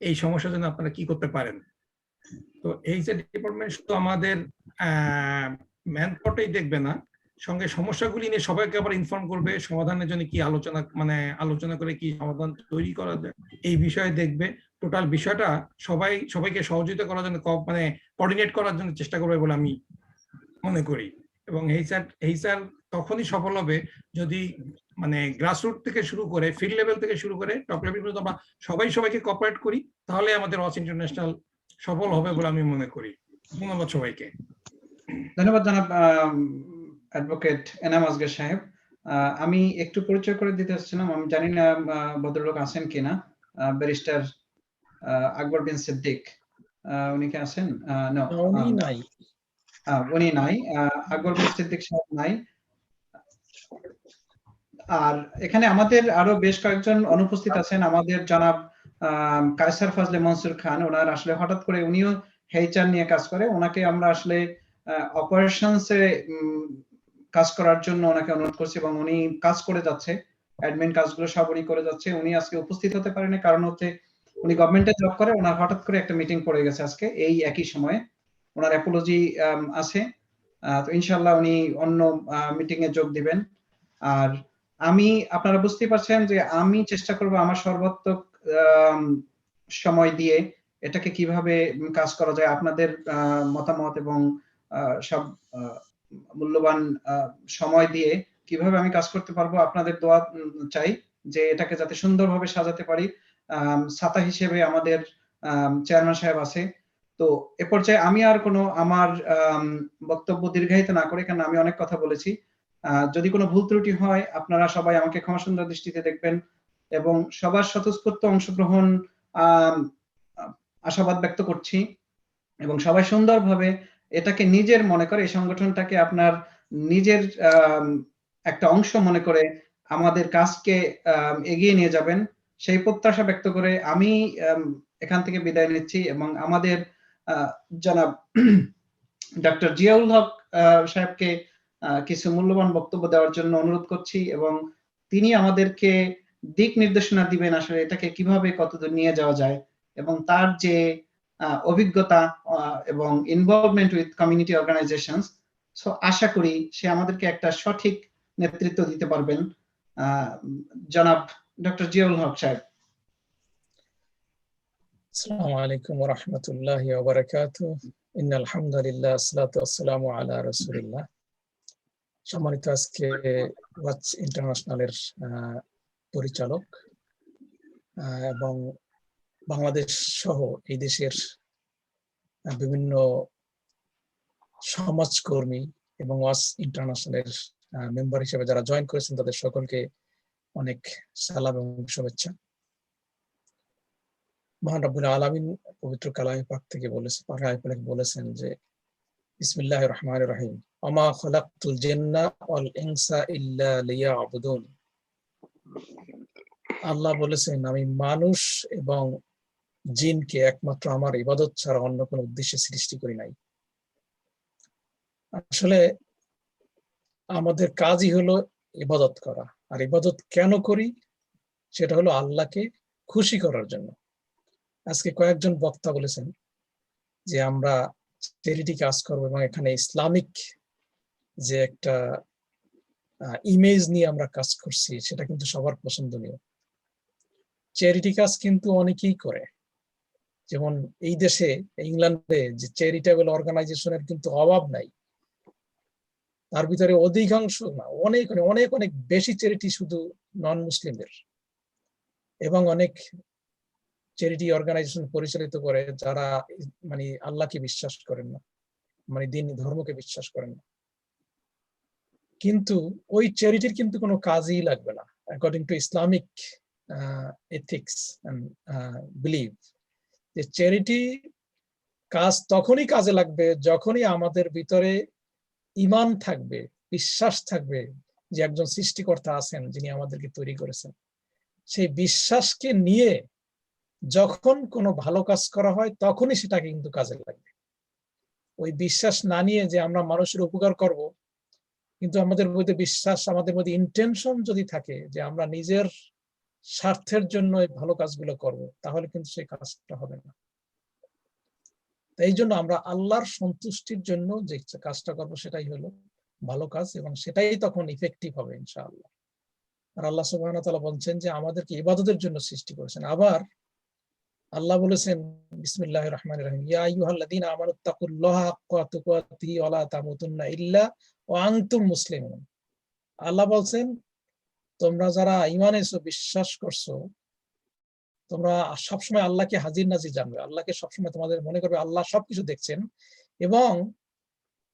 S11: এই সমস্যার জন্য আপনারা কি করতে পারেন। তো এই যে ডিপার্টমেন্ট শুধু আমাদের ম্যান পাওয়ারটাই দেখবে না, সঙ্গে সমস্যাগুলি নিয়ে সবাইকে আবার ইনফর্ম করবে, সমাধানের জন্য কি আলোচনা করে কি সমাধান তৈরি করা যায় এই বিষয়ে দেখবে। টোটাল বিষয়টা সবাইকে সহযোগিতা করার জন্য কোঅর্ডিনেট করার জন্য চেষ্টা করবে বলে আমি মনে করি। এবং এইচআর তখনই সফল হবে যদি গ্রাসরুট থেকে শুরু করে ফিল্ড লেভেল থেকে শুরু করে টপ লেভেল পর্যন্ত আমরা সবাইকে কোঅপারেট করি, তাহলে আমাদের ওয়াচ ইন্টারন্যাশনাল সফল হবে বলে আমি মনে করি। ধন্যবাদ সবাইকে।
S1: ধন্যবাদ জনাব অ্যাডভোকেট এনাম আজগর সাহেব। আমি একটু পরিচয় করে দিতে চাচ্ছিলাম, আমি জানি না ভদ্রলোক আছেন কিনা, ব্যারিস্টার আকবর বিন সিদ্দিক, উনি কি আছেন? না, উনি নাই, আকবর বিন সিদ্দিক সাহেব নাই। আর এখানে আমাদের আরো বেশ কয়েকজন অনুপস্থিত আছেন। আমাদের জনাব কায়সার ফজলে মনসুর খান, ওনার আসলে হঠাৎ করে, উনিও এইচআর নিয়ে কাজ করে, ওনাকে আমরা আসলে অপারেশনসে কাজ করার জন্য ওনাকে অনুরোধ করছি, এবং উনি কাজ করে যাচ্ছে, অ্যাডমিন কাজগুলো সব উনি করে যাচ্ছে। উনি আজকে উপস্থিত হতে পারেনি, কারণ হচ্ছে উনি গভর্নমেন্টে জব করে, ওনার হঠাৎ করে একটা মিটিং পড়ে গেছে আজকে এই একই সময়ে, ওনার অ্যাপোলজি আছে। তো ইনশাআল্লাহ উনি অন্য মিটিং এ যোগ দিবেন। আর আপনারা বুঝতেই পারছেন যে আমি চেষ্টা করব আমার সর্বাত্মক সময় দিয়ে এটাকে কিভাবে কাজ করা যায়, আপনাদের মতামত এবং সব মূল্যবান সময় দিয়ে কিভাবে আমি কাজ করতে পারবো আপনাদের দোয়া চাই, যে এটাকে যাতে সুন্দরভাবে সাজাতে পারি। ছাতা হিসেবে আমাদের চেয়ারম্যান সাহেব আছে। তো এ পর্যায়ে আমি আর কোনো আমার বক্তব্য দীর্ঘায়িত না করে, কারণ আমি অনেক কথা বলেছি, যদি কোনো ভুল ত্রুটি হয় আপনারা সবাই আমাকে ক্ষমা সুন্দর দৃষ্টিতে দেখবেন, এবং সবার স্বতঃস্ফূর্ত অংশগ্রহণ আশাবাদ ব্যক্ত করছি, এবং সবাই সুন্দরভাবে এটাকে নিজের মনে করে, এই সংগঠনটাকে আপনার নিজের একটা অংশ মনে করে আমাদের কাজকে এগিয়ে নিয়ে যাবেন, সেই প্রত্যাশা ব্যক্ত করে আমি এখান থেকে বিদায় নিচ্ছি, এবং আমাদের জনাব ডক্টর জিয়াউল হক সাহেবকে কিছু মূল্যবান বক্তব্য দেওয়ার জন্য অনুরোধ করছি, এবং তিনি আমাদেরকে দিক নির্দেশনা দিবেন আসলে এটাকে কিভাবে কতদূর নিয়ে যাওয়া যায়, এবং তার যে অভিজ্ঞতা এবং involvement with community organizations, so আশা করি সে আমাদেরকে একটা সঠিক নেতৃত্ব দিতে পারবেন। জনাব ডক্টর জিয়াউল হক সাহেব।
S3: আসসালামু আলাইকুম ওয়া রাহমাতুল্লাহি ওয়া বারাকাতুহু। ইন্নাল হামদুলিল্লাহ ওয়াসসালাতু ওয়াসসালামু আলা রাসূলিল্লাহ। সম্মানিত আজকে ওয়াচ ইন্টারন্যাশনালের পরিচালক এবং বাংলাদেশ সহ এই দেশের বিভিন্ন সমাজকর্মী এবং ওয়াচ ইন্টারন্যাশনালের মেম্বার হিসেবে যারা জয়েন করেছেন তাদের সকলকে অনেক সালাম এবং শুভেচ্ছা। মহান রব্বুল আলামিন পবিত্র কালামে পাক থেকে বলেছেন যে বিসমিল্লাহির রহমানির রহিম, ওমা খালাকতুল জিন্না ওয়াল ইনসা ইল্লা লিয়াবুদুন। আল্লাহ বলেছেন আমি মানুষ এবং জিনকে একমাত্র আমার ইবাদত ছাড়া অন্য কোনো উদ্দেশ্যে সৃষ্টি করি নাই। আসলে আমাদের কাজই হলো ইবাদত করা, আর ইবাদত কেন করি সেটা হলো আল্লাহকে খুশি করার জন্য। আজকে কয়েকজন বক্তা বলেছেন যে আমরা চ্যারিটি কাজ করবো, এবং এখানে ইসলামিক যে একটা ইমেজ নিয়ে আমরা কাজ করছি সেটা কিন্তু সবার পছন্দনীয়। চ্যারিটি কাজ কিন্তু অনেকেই করে, যেমন এই দেশে ইংল্যান্ডে যে চ্যারিটেবল অর্গানাইজেশনের কিন্তু অভাব নাই, তার ভিতরে অধিকাংশ না অনেক অনেক অনেক বেশি চ্যারিটি শুধু নন মুসলিমদের, এবং অনেক চ্যারিটি অর্গানাইজেশন পরিচালিত করে যারা মানে আল্লাহকে বিশ্বাস করেন না, মানে দিন ধর্মকে বিশ্বাস করেন না। কিন্তু ওই চ্যারিটির কিন্তু কোনো কাজই লাগবে না according to Islamic ethics and believe, যে চ্যারিটি কাজ তখনই কাজে লাগবে যখনই আমাদের ভিতরে ঈমান থাকবে, বিশ্বাস থাকবে যে একজন সৃষ্টিকর্তা আছেন যিনি আমাদেরকে তৈরি করেছেন। সেই বিশ্বাসকে নিয়ে যখন কোনো ভালো কাজ করা হয় তখনই সেটাকে কিন্তু কাজে লাগবে। ওই বিশ্বাস না নিয়ে যে আমরা মানুষের উপকার করব, কিন্তু আমাদের মধ্যে বিশ্বাস, আমাদের মধ্যে ইন্টেনশন যদি থাকে যে আমরা নিজের স্বার্থের জন্য এই ভালো কাজগুলো করব, তাহলে কিন্তু সেই কাজটা হবে না। এই জন্য আমরা আল্লাহর সন্তুষ্টির জন্য যে কাজটা করব সেটাই হলো ভালো কাজ, এবং সেটাই তখন ইফেক্টিভ হবে ইনশাআল্লাহ। আর আল্লাহ সুবহানাহু ওয়া তাআলা বলছেন যে আমাদেরকে ইবাদতের জন্য সৃষ্টি করেছেন। আবার আল্লাহ বলেছেন বিসমিল্লাহির রহমানির রহিম, ইয়া আইয়ুহাল্লাযীনা আমানুত্তাকুল্লাহা হাক্কা তুকাতিহি ওয়া লা তামুতুন্না ইল্লা ওয়া আনতুম মুসলিমুন। আল্লাহ বলছেন তোমরা যারা ঈমান এনেছো, বিশ্বাস করছো, তোমরা সবসময় আল্লাহকে হাজির নাজির জানবে, আল্লাহকে সবসময় তোমাদের মনে করবে আল্লাহ সবকিছু দেখছেন, এবং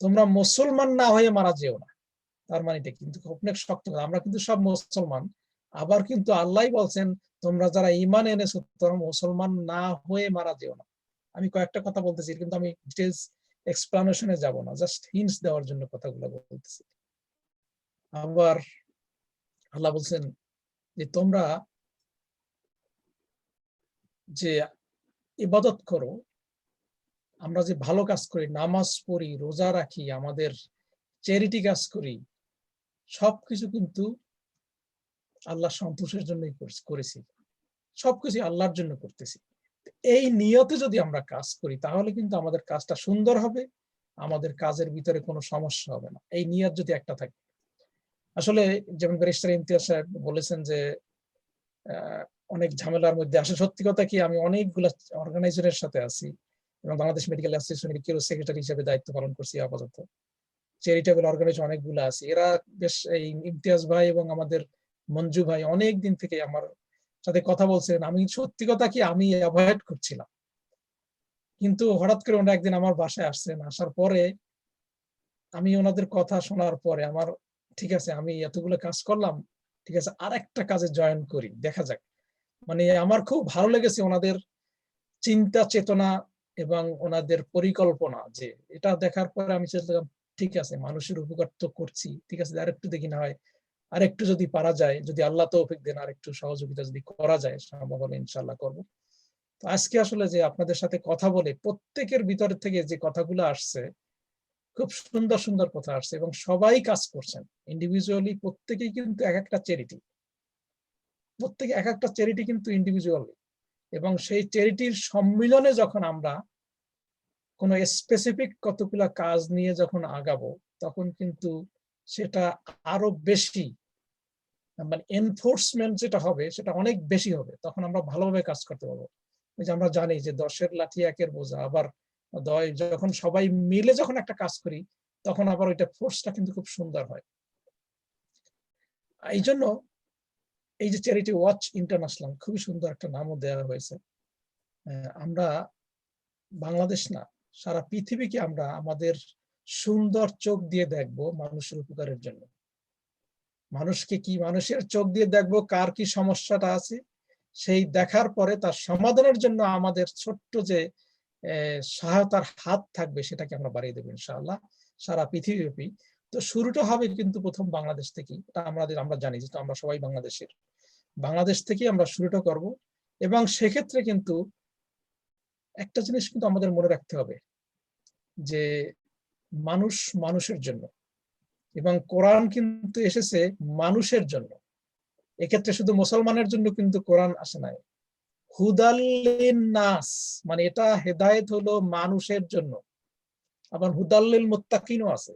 S3: তোমরা মুসলমান না হয়ে মারা যেও না। তার মানে এটা কিন্তু অনেক শক্ত কথা, আমরা কিন্তু সব মুসলমান, আবার কিন্তু আল্লাহ বলছেন তোমরা যারা ঈমান এনেছো তোমরা মুসলমান না হয়ে মারা যেও না। আমি কয়েকটা কথা বলতেছি, কিন্তু আমি ডিটেইলস এক্সপ্লানেশনে যাব না, জাস্ট হিন্টস দেওয়ার জন্য কথাগুলো বলতেছি। আবার আল্লাহ বলছেন যে তোমরা যে ইবাদত করো, আমরা যে ভালো কাজ করি, নামাজ পড়ি, রোজা রাখি, আমাদের চ্যারিটি কাজ করি, সবকিছু কিন্তু আল্লাহ সন্তোষের জন্যই করেছি, সবকিছু আল্লাহর জন্য করতেছি। এই নিয়তে যদি আমরা কাজ করি তাহলে কিন্তু আমাদের কাজটা সুন্দর হবে, আমাদের কাজের ভিতরে কোনো সমস্যা হবে না, এই নিয়ত যদি একটা থাকে। আসলে যেমন ব্যারিস্টার ইমতিয়াজ সাহেব বলেছেন যে অনেক ঝামেলার মধ্যে আসে। সত্যি কথা কি, আমি অনেকগুলা অর্গানাইজারের সাথে আছি, এবং বাংলাদেশ মেডিকেল অ্যাসোসিয়েশনের কেউ সেক্রেটারি হিসেবে দায়িত্ব পালন করছি আপাতত। চ্যারিটেবল অর্গানাইজেশন অনেকগুলো আছে, এরা বেশ এই ইমতিয়াজ ভাই এবং আমাদের মঞ্জু ভাই অনেক দিন থেকে আমার সাথে কথা বলছেন। আমি সত্যি কথা কি আমি অ্যাভয়েড করছিলাম, কিন্তু হঠাৎ করে ওনারা একদিন আমার বাসায় আসছেন, আসার পরে আমি ওনাদের কথা শোনার পরে আমার ঠিক আছে আমি এতগুলো কাজ করলাম, ঠিক আছে আরেকটা কাজে জয়েন করি, দেখা যাক। মানে আমার খুব ভালো লেগেছে ওনাদের চিন্তা চেতনা এবং ওনাদের পরিকল্পনা, যে এটা দেখার পরে আমি চিন্তা ঠিক আছে মানুষের উপকার তো করছি, ঠিক আছে আরেকটু দেখি না হয় আরেকটু যদি পারা যায়, যদি আল্লাহ তৌফিক দেন আরেকটু সহযোগিতা যদি করা যায় সম্ভব হলে ইনশাআল্লাহ করব। তো আজকে আসলে যে আপনাদের সাথে কথা বলে প্রত্যেকের ভিতর থেকে যে কথাগুলো আসছে খুব সুন্দর সুন্দর কথা আসছে এবং সবাই কাজ করছেন ইন্ডিভিজুয়ালি, প্রত্যেকেই কিন্তু এক একটা চ্যারিটি, প্রত্যেকে এক একটা চ্যারিটি কিন্তু ইন্ডিভিজুয়ালি, এবং সেই চ্যারিটির সম্মিলনে যখন আমরা কোনো স্পেসিফিক কতগুলা কাজ নিয়ে যখন আগাবো তখন কিন্তু সেটা আরো বেশি মানে এনফোর্সমেন্ট যেটা হবে সেটা অনেক বেশি হবে, তখন আমরা ভালোভাবে কাজ করতে পারবো। ওই যে আমরা জানি যে 10-এর লাঠি 1-এর বোঝা, আবার যখন সবাই মিলে যখন একটা কাজ করি তখন আবার ওইটা ফোর্সটা কিন্তু খুব সুন্দর হয়। এই জন্য এই যে চ্যারিটি ওয়াচ ইন্টারন্যাশনাল খুবই সুন্দর একটা নামও দেওয়া হয়েছে। আমরা বাংলাদেশ না সারা পৃথিবীকে আমরা আমাদের সুন্দর চোখ দিয়ে দেখবো মানুষের উপকারের জন্য। মানুষকে কি মানুষের চোখ দিয়ে দেখবো কার কি সমস্যাটা আছে, সেই দেখার পরে তার সমাধানের জন্য আমাদের ছোট্ট যে সহায়তার হাত থাকবে সেটাকে আমরা বাড়িয়ে দেবো ইনশাআল্লাহ সারা পৃথিবীব্যাপী। তো শুরুটা হবে কিন্তু প্রথম বাংলাদেশ থেকেই, আমরা জানি যে আমরা সবাই বাংলাদেশের, বাংলাদেশ থেকেই আমরা শুরুটা করব। এবং সেক্ষেত্রে কিন্তু একটা জিনিস কিন্তু আমাদের মনে রাখতে হবে যে মানুষ মানুষের জন্য, এবং কোরআন কিন্তু এসেছে মানুষের জন্য। এক্ষেত্রে শুধু মুসলমানের জন্য কিন্তু কোরআন আসে নাই, হুদাল লিন-নাস মানে এটা হেদায়েত হলো মানুষের জন্য, আবার হুদাল লিল মুত্তাকিনও আছে,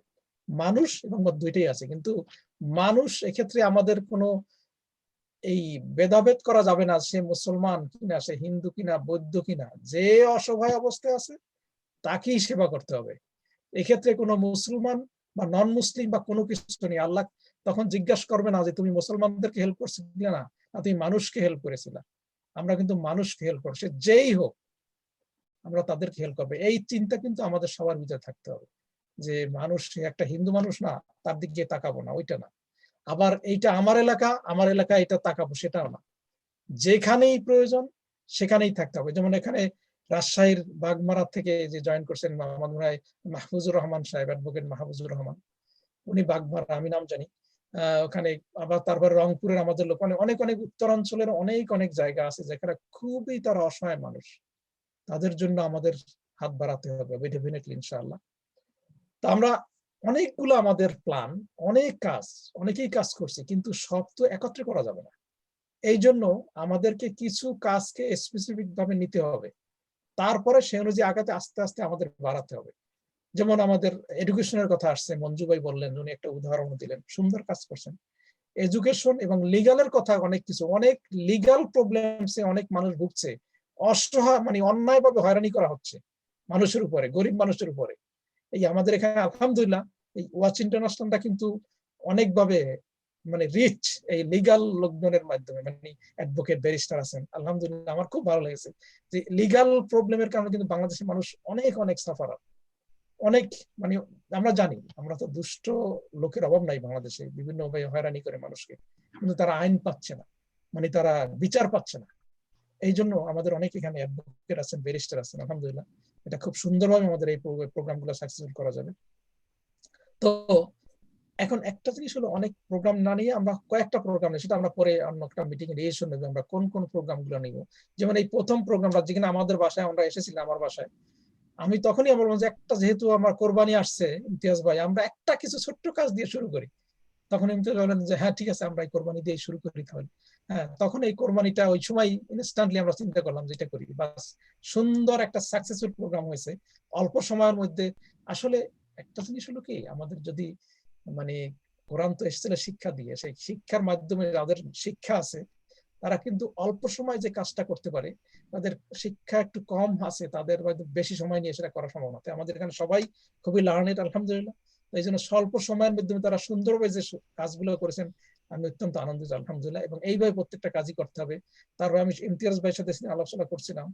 S3: মানুষ এবং দুইটাই আছে। কিন্তু মানুষ এক্ষেত্রে আমাদের কোনো এই ভেদাভেদ করা যাবে না, সে মুসলমান কিনা, সে হিন্দু কিনা, বৌদ্ধ কিনা, যে অসহায় অবস্থায় আছে তাকেই সেবা করতে হবে। এক্ষেত্রে কোনো মুসলমান বা নন মুসলিম বা কোনো কিছু নেই। আল্লাহ তখন জিজ্ঞাসা করবে না যে তুমি মুসলমানদেরকে হেল্প করছিলে না, তুমি মানুষকে হেল্প করেছিলা। আমরা কিন্তু মানুষকে হেল্প করছি, যেই হোক আমরা তাদেরকে হেল্প করবে। এই চিন্তা কিন্তু আমাদের সবার ভিতরে থাকতে হবে যে মানুষ একটা হিন্দু মানুষ না তার দিকে তাকাবো না, ওইটা না। আবার এইটা আমার এলাকা এটা তাকাবো সেটাও না, যেখানেই প্রয়োজন সেখানেই থাকতে হবে। যেমন এখানে রাজশাহীর বাগমারা থেকে যে জয়েন করছেন আমার মনে হয় মাহফুজুর রহমান সাহেব, অ্যাডভোকেট মাহফুজুর রহমান, উনি বাগমারা, আমি নাম জানি। ওখানে আবার তারপরে রংপুরের আমাদের লোক অনেক অনেক উত্তরাঞ্চলের অনেক জায়গা আছে যেখানে খুবই তারা অসহায় মানুষ, তাদের জন্য আমাদের হাত বাড়াতে হবে ডেফিনেটলি ইনশাআল্লাহ। তো আমরা অনেকগুলো আমাদের প্ল্যান, অনেক কাজ, অনেকেই কাজ করছি, কিন্তু সব তো একত্রে করা যাবে না। এই জন্য আমাদেরকে কিছু কাজকে স্পেসিফিক ভাবে নিতে হবে, তারপরে সে অনুযায়ী আগাতে আস্তে আস্তে আমাদের বাড়াতে হবে। যেমন আমাদের এডুকেশনের কথা আসছে, মঞ্জু ভাই বললেন, উনি একটা উদাহরণ দিলেন, সুন্দর কাজ করছেন। এডুকেশন এবং লিগালের কথা অনেক কিছু, অনেক লিগাল প্রবলেমসে অনেক মানুষ ভুগছে, অসহায় মানে অন্যায়ভাবে হয়রানি করা হচ্ছে মানুষের উপরে, গরিব মানুষের উপরে। এই আমাদের এখানে আলহামদুলিল্লাহ এই ওয়াচ ইন্টারন্যাশনালটা কিন্তু অনেকভাবে মানে রিচ এই লিগাল লোকজনের মাধ্যমে, মানে অ্যাডভোকেট ব্যারিস্টার আছেন আলহামদুলিল্লাহ। আমার খুব ভালো লেগেছে যে লিগাল প্রবলেমের কারণে কিন্তু বাংলাদেশের মানুষ অনেক সাফারার, অনেক মানে আমরা জানি আমরা তো দুষ্ট লোকের অভাব নাই বাংলাদেশে, বিভিন্ন ভাবে হয়রানি করে মানুষকে, কিন্তু তারা আইন পাচ্ছে না, মানে তারা বিচার পাচ্ছে না। এই জন্য আমাদের অনেক এখানে অ্যাডভোকেট আছেন, ব্যারিস্টার আছেন আলহামদুলিল্লাহ। এটা খুব সুন্দরভাবে আমাদের এই প্রোগ্রামগুলো সাকসেসফুল করা যাবে। তো এখন একটা জিনিস হলো অনেক প্রোগ্রাম না নিয়ে আমরা কয়েকটা প্রোগ্রাম নিই, সেটা আমরা পরে অন্য একটা মিটিং এ ডিসিশন নেব আমরা কোন প্রোগ্রামগুলো নিব। যেমন এই প্রথম প্রোগ্রামটা যেখানে আমাদের বাসায় আমরা এসেছিলাম, আমার বাসায় আমি তখনই আমার মনে একটা যেহেতু আমার কোরবানি আসছে ইমতিয়াজ ভাই, আমরা একটা কিছু ছোট্ট কাজ দিয়ে শুরু করি। তখন ইমতিয়াজ বললেন যে হ্যাঁ ঠিক আছে আমরা এই কোরবানি দিয়ে শুরু করি তাহলে। হ্যাঁ, তখন এই কোরবানিটা ওই সময় ইনস্ট্যান্টলি আমরা চিন্তা করলাম যেটা করি, বাস সুন্দর একটা সাকসেসফুল প্রোগ্রাম হয়েছে অল্প সময়ের মধ্যে। আসলে একটা জিনিস হলো কি, আমাদের যদি মানে কোরআন তো এসেছিল শিক্ষা দিয়ে, সেই শিক্ষার মাধ্যমে যাদের শিক্ষা আছে তারা কিন্তু অল্প সময় যে কাজটা করতে পারে, তাদের শিক্ষা একটু কম আছে, তাদের হয়তো বেশি সময় নিয়ে সেটা করা সম্ভব না। আমাদের এখানে সবাই খুবই লার্নেড আলহামদুলিল্লাহ, এই জন্য স্বল্প সময়ের মাধ্যমে তারা সুন্দরভাবে যে কাজগুলো করেছেন আমি অত্যন্ত আনন্দিত আলহামদুলিল্লাহ। এবং এইভাবে প্রত্যেকটা কাজই করতে হবে। তারপর আমি ইমতিয়াজ ভাইয়ের সাথে আলোচনা করছিলাম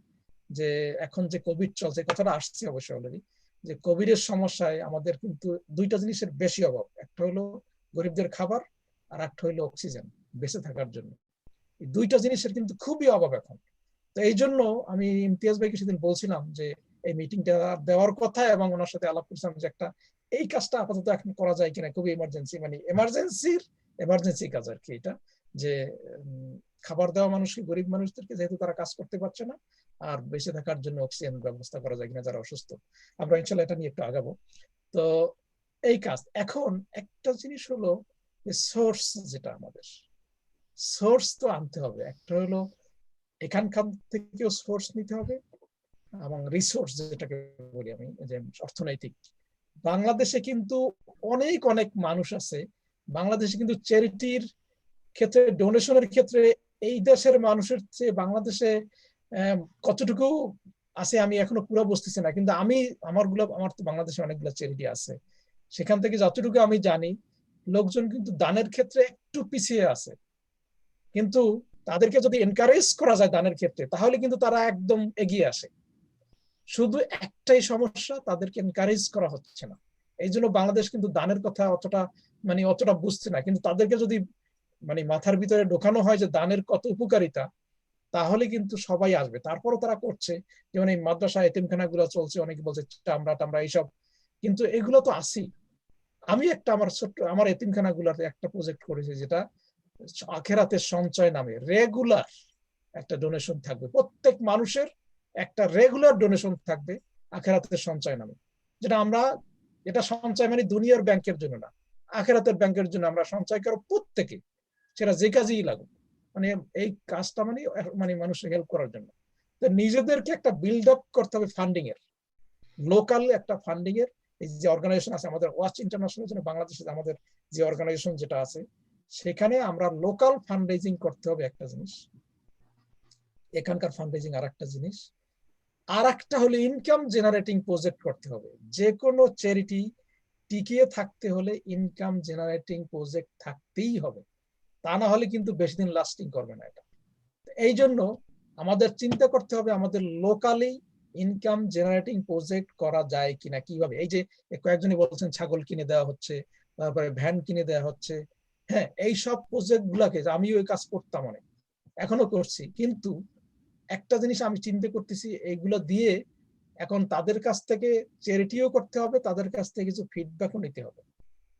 S3: যে এখন যে কোভিড চলছে, কথাটা আসছে অবশ্যই অলরেডি, যে কোভিডের সমস্যায় আমাদের কিন্তু দুইটা জিনিসের বেশি অভাব। একটা হলো গরিবদের খাবার, আর একটা হলো অক্সিজেন বেঁচে থাকার জন্য। এই দুইটা জিনিসের কিন্তু খুবই অভাব এখন। তো এই জন্য আমি ইমতিয়াজ ভাইকে সেদিন বলছিলাম যে এই মিটিংটা দেওয়ার কথা, এবং ওনার সাথে আলাপ করছিলাম যে একটা এই কাজটা আপাতত এখন করা যায় কিনা, খুবই এমার্জেন্সি, মানে এমার্জেন্সি কাজ আর কি এটা, যে খাবার দেওয়া মানুষকে, গরিব মানুষদেরকে, যেহেতু তারা কাজ করতে পারছে না, আর বেঁচে থাকার জন্য অক্সিজেন ব্যবস্থা করা যায় কিনা যারা অসুস্থ। আমরা ইনশাল্লাহ এটা নিয়ে একটু আগাবো। তো এই কাজ এখন একটা জিনিস হলো যে সোর্স, যেটা আমাদের সোর্স তো আনতে হবে। একটা হলো এখানকার থেকেও সোর্স নিতে হবে, এবং রিসোর্স যেটাকে বলি আমি, যে অর্থনৈতিক। বাংলাদেশে কিন্তু অনেক অনেক মানুষ আছে, বাংলাদেশে কিন্তু চ্যারিটির ক্ষেত্রে, ডোনেশনের ক্ষেত্রে এই দেশের মানুষের চেয়ে বাংলাদেশে কতটুকু আছে আমি এখনো পুরো বুঝতেছি না। কিন্তু আমার তো বাংলাদেশে অনেকগুলো চ্যারিটি আছে, সেখান থেকে যতটুকু আমি জানি লোকজন কিন্তু দানের ক্ষেত্রে একটু পিছিয়ে আছে। কিন্তু তাদেরকে যদি এনকারেজ করা যায় দানের ক্ষেত্রে, তাহলে কিন্তু তারা একদম এগিয়ে আসে। শুধু একটাই সমস্যা, তাদেরকে এনকারেজ করা হচ্ছে না। এই জন্য বাংলাদেশ কিন্তু দানের কথা অতটা বুঝছে না। কিন্তু তাদেরকে যদি মাথার ভিতরে ঢোকানো হয় যে দানের কত উপকারিতা, তাহলে কিন্তু সবাই আসবে। তারপরও তারা করছে, যেমন এই মাদ্রাসা এতিমখানা গুলো চলছে, অনেকে বলছে টামরা এইসব, কিন্তু এগুলো তো আসি। আমি একটা আমার এতিমখানা গুলাতে একটা প্রজেক্ট করেছি, যেটা আখেরাতের সঞ্চয় নামে রেগুলার একটা ডোনেশন থাকবে, প্রত্যেক মানুষের একটা রেগুলার ডোনেশন থাকবে আখেরাতের সঞ্চয় নামে। এটা সঞ্চয় মানে দুনিয়ার ব্যাংকের জন্য না, আখেরাতের ব্যাংকের জন্য আমরা সঞ্চয় করব প্রত্যেকে, সেটা যে কাজেই লাগুক। এই কাজটা মানুষের হেল্প করার জন্য। তো নিজেদেরকে একটা বিল্ড আপ করতে হবে ফান্ডিং এর, লোকাল একটা ফান্ডিং এর। এই যে অর্গানাইজেশন আছে আমাদের ওয়াচ ইন্টারন্যাশনাল জন্য, বাংলাদেশে আমাদের যে অর্গানাইজেশন যেটা আছে, সেখানে আমরা লোকাল ফান্ড রেজিং করতে হবে একটা জিনিস, এখানকার ফান্ড রেজিং আর একটা জিনিস। আর একটা হলো ইনকাম জেনারেটিং প্রজেক্ট করতে হবে। যে কোনো চ্যারিটি টিকিয়ে থাকতে হলে ইনকাম জেনারেটিং প্রজেক্ট থাকতেই হবে, তা না হলে কিন্তু বেশি দিন লাস্টিং করবে না এটা। এই জন্য আমাদের চিন্তা করতে হবে আমাদের লোকালি ইনকাম জেনারেটিং প্রজেক্ট করা যায় কিনা, কিভাবে। এই যে কয়েকজনই বলছেন ছাগল কিনে দেওয়া হচ্ছে, তারপরে ভ্যান কিনে দেওয়া হচ্ছে। হ্যাঁ, এই সব প্রজেক্ট গুলাকে আমিও ওই কাজ করতাম অনেক, এখনো করছি। কিন্তু একটা জিনিস আমি চিন্তা করতেছি, এইগুলো দিয়ে এখন তাদের কাছ থেকে চ্যারিটিও করতে হবে, তাদের কাছ থেকে কিছু ফিডব্যাকও নিতে হবে।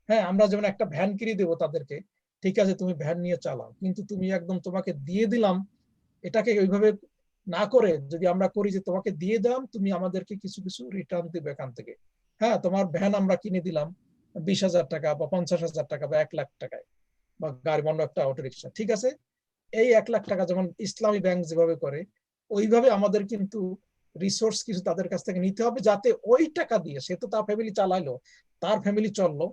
S3: হ্যাঁ, আমরা যেমন একটা ভ্যান কিনে দেবো তাদেরকে, ঠিক আছে তুমি ভ্যান নিয়ে চালাও, কিন্তু তুমি একদম তোমাকে দিয়ে দিলাম, এটাকে ওইভাবে না করে যদি আমরা করি যে তোমাকে দিয়ে দিলাম, তুমি আমাদেরকে কিছু কিছু রিটার্ন দিবে এখান থেকে। হ্যাঁ, তোমার ভ্যান আমরা কিনে দিলাম 20,000 টাকা বা 50,000 টাকা বা 1 লাখ টাকায়, বা গাড়ি বন্ধ একটা অটো রিক্সা, ঠিক আছে। এই 1 লাখ টাকা যেমন ইসলামী ব্যাংক যেভাবে করে, ওইভাবে আমাদের কিন্তু রিসোর্স কিছু তাদের কাছ থেকে নিতে হবে, যাতে ওই টাকা দিয়ে সে তো তার ফ্যামিলি চালাইলো, তার ফ্যামিলি চললো,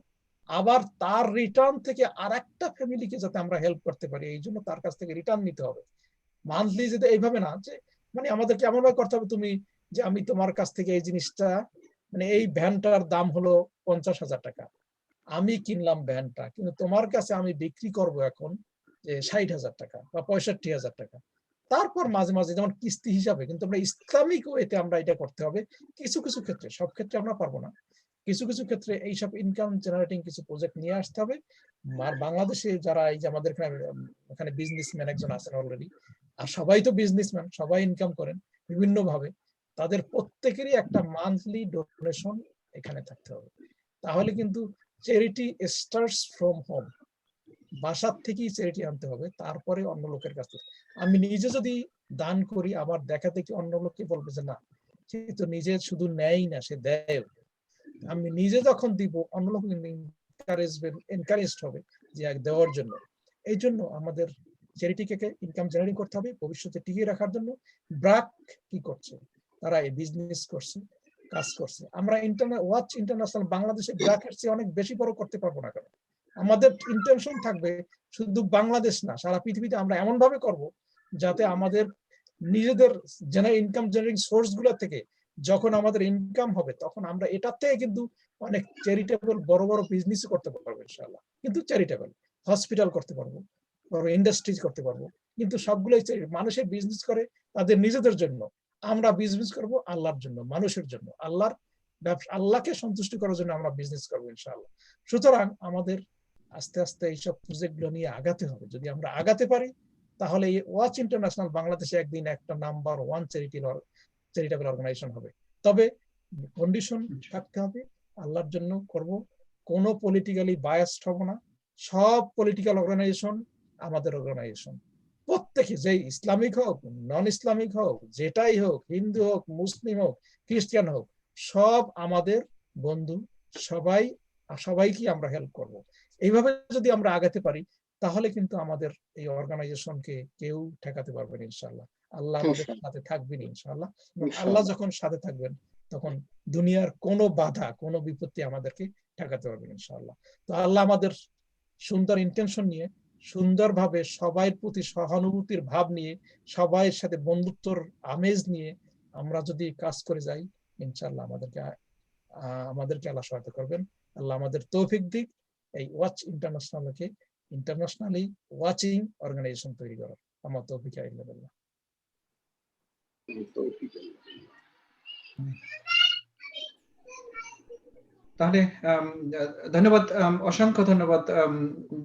S3: আবার তার রিটার্ন থেকে আর একটা ফ্যামিলিকে যাতে আমরা হেল্প করতে পারি, এই জন্য তার কাছ থেকে রিটার্ন নিতে হবে মান্থলি। যেতে এইভাবে না যে আমাদেরকে এমন ভাবে করতে হবে, তুমি যে আমি তোমার কাছ থেকে এই জিনিসটা, এই ভ্যানটার দাম হলো 50,000 টাকা, আমি কিনলাম ভ্যানটা, কিন্তু তোমার কাছে আমি বিক্রি করব এখন যে 60,000 টাকা বা 65,000 টাকা। তারপর মাঝে মাঝে যেমন কিস্তি হিসাবে, কিন্তু আমরা ইসলামিক ওয়েতে আমরা এটা করতে হবে। কিছু কিছু ক্ষেত্রে, সব ক্ষেত্রে আমরা পারবো না, কিছু কিছু ক্ষেত্রে এইসব ইনকাম জেনারেটিং কিছু প্রজেক্ট নিয়ে আসতে হবে। আর বাংলাদেশে যারা এই যে আমাদের এখানে বিজনেসম্যান একজন আছেন অলরেডি, আর সবাই তো বিজনেসম্যান, সবাই ইনকাম করেন বিভিন্ন ভাবে, তাদের প্রত্যেকেরই একটা মান্থলি ডোনেশন এখানে থাকতে হবে। তাহলে কিন্তু চ্যারিটি স্টার্টস ফ্রম হোম, বাসার থেকেই চ্যারিটি আনতে হবে, তারপরে অন্য লোকের কাছে। আমি নিজে যদি দান করি, আমার দেখা দেখি অন্য লোককে বলবে যে না, সে তো নিজে শুধু নেয় না, সে দেয়। আমি নিজে যখন দিব, অন্য লোক এনকারেজ হবে যে দেওয়ার জন্য। এই জন্য আমাদের চ্যারিটিকে ইনকাম জেনারেট করতে হবে ভবিষ্যতে টিকিয়ে রাখার জন্য। ব্র্যাক কি করছে, তারা এই বিজনেস করছে, কাজ করছে। আমরা ওয়াচ ইন্টারন্যাশনাল বাংলাদেশে ব্র্যাকের চেয়ে অনেক বেশি বড় করতে পারবো না, কারণ আমাদের ইন্টেনশন থাকবে শুধু বাংলাদেশ না, সারা পৃথিবীতে আমরা এমন ভাবে করব যাতে আমাদের নিজেদের ইনকাম জেনারেটিং সোর্স গুলো থেকে যখন আমাদের ইনকাম হবে তখন আমরা এটার থেকে কিন্তু অনেক চ্যারিটেবল বড় বড় বিজনেস করতে পারবো ইনশাআল্লাহ। কিন্তু চ্যারিটেবল হসপিটাল করতে পারবো, বড় ইন্ডাস্ট্রিজ করতে পারবো, কিন্তু সবগুলোই মানুষের বিজনেস করে তাদের নিজেদের জন্য, আমরা বিজনেস করব আল্লাহর জন্য, মানুষের জন্য, আল্লাহর ব্যবসা, আল্লাহকে সন্তুষ্ট করার জন্য আমরা বিজনেস করবো ইনশাআল্লাহ। সুতরাং আমাদের আস্তে আস্তে এইসব প্রজেক্টগুলো নিয়ে আগাতে হবে। যদি আমরা আগাতে পারি তাহলে এই ওয়াচ ইন্টারন্যাশনাল বাংলাদেশে একদিন একটা নাম্বার 1 চ্যারিটেবল অর্গানাইজেশন হবে। তবে কন্ডিশন থাকতে হবে, আল্লাহর জন্য করব, কোনো পলিটিক্যালি বায়াসড হব না। সব পলিটিক্যাল অর্গানাইজেশন আমাদের অর্গানাইজেশন, প্রত্যেকে, যে ইসলামিক হোক নন ইসলামিক হোক, যেটাই হোক, হিন্দু হোক মুসলিম হোক খ্রিস্টান হোক, সব আমাদের বন্ধু, সবাইকে আমরা হেল্প করব। এইভাবে যদি আমরা আগাতে পারি তাহলে কিন্তু আমাদের এই অর্গানাইজেশনকে কেউ ঠেকাতে পারবে না ইনশাআল্লাহ। আল্লাহ আমাদের সাথে থাকবেন ইনশাআল্লাহ। আল্লাহ যখন সাথে থাকবেন তখন দুনিয়ার কোনো বাধা, কোনো বিপত্তি আমাদেরকে ঠেকাতে পারবে ইনশাআল্লাহ। তো আল্লাহ আমাদের সুন্দর ইন্টেনশন নিয়ে, সুন্দরভাবে সবাই প্রতি সহানুভূতির ভাব নিয়ে, সবাইয়ের সাথে বন্ধুত্বর আমেজ নিয়ে আমরা যদি কাজ করে যাই ইনশাআল্লাহ আমাদেরকে আল্লাহ সহায়তা করবেন। আল্লাহ আমাদের তৌফিক দিক এই ওয়াচ ইন্টারন্যাশনালকে ইন্টারন্যাশনালি ওয়াচিং অর্গানাইজেশন তৈরি করার। আমার তৌফিক আল্লাহ।
S1: তাহলে ধন্যবাদ, অসংখ্য ধন্যবাদ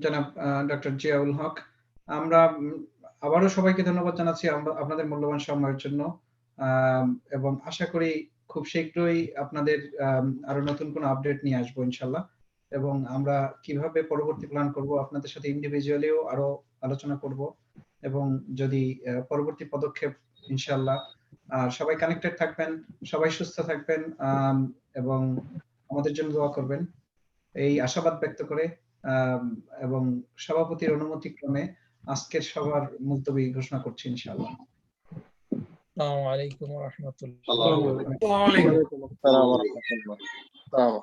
S1: জনাব ডক্টর জিয়াউল হক। আমরা আবারও সবাইকে ধন্যবাদ জানাচ্ছি আপনাদের মূল্যবান সময়ের জন্য, এবং আশা করি খুব শীঘ্রই আপনাদের আরো নতুন কোনো আপডেট নিয়ে আসবো ইনশাল্লাহ। এবং আমরা কিভাবে পরবর্তী প্ল্যান করব আপনাদের সাথে ইন্ডিভিজুয়ালিও আরো আলোচনা করব, এবং যদি পরবর্তী পদক্ষেপ ইনশাল্লাহ। আর সবাই কানেক্টেড থাকবেন, সবাই সুস্থ থাকবেন, এবং আমাদের জন্য দোয়া করবেন এই আশাবাদ ব্যক্ত করে, এবং সভাপতির অনুমতি ক্রমে আজকের সভার মুলতবি ঘোষণা করছি ইনশাআল্লাহ।
S3: আসসালামু আলাইকুম ওয়া রাহমাতুল্লাহ।
S11: ওয়া আলাইকুম আসসালাম।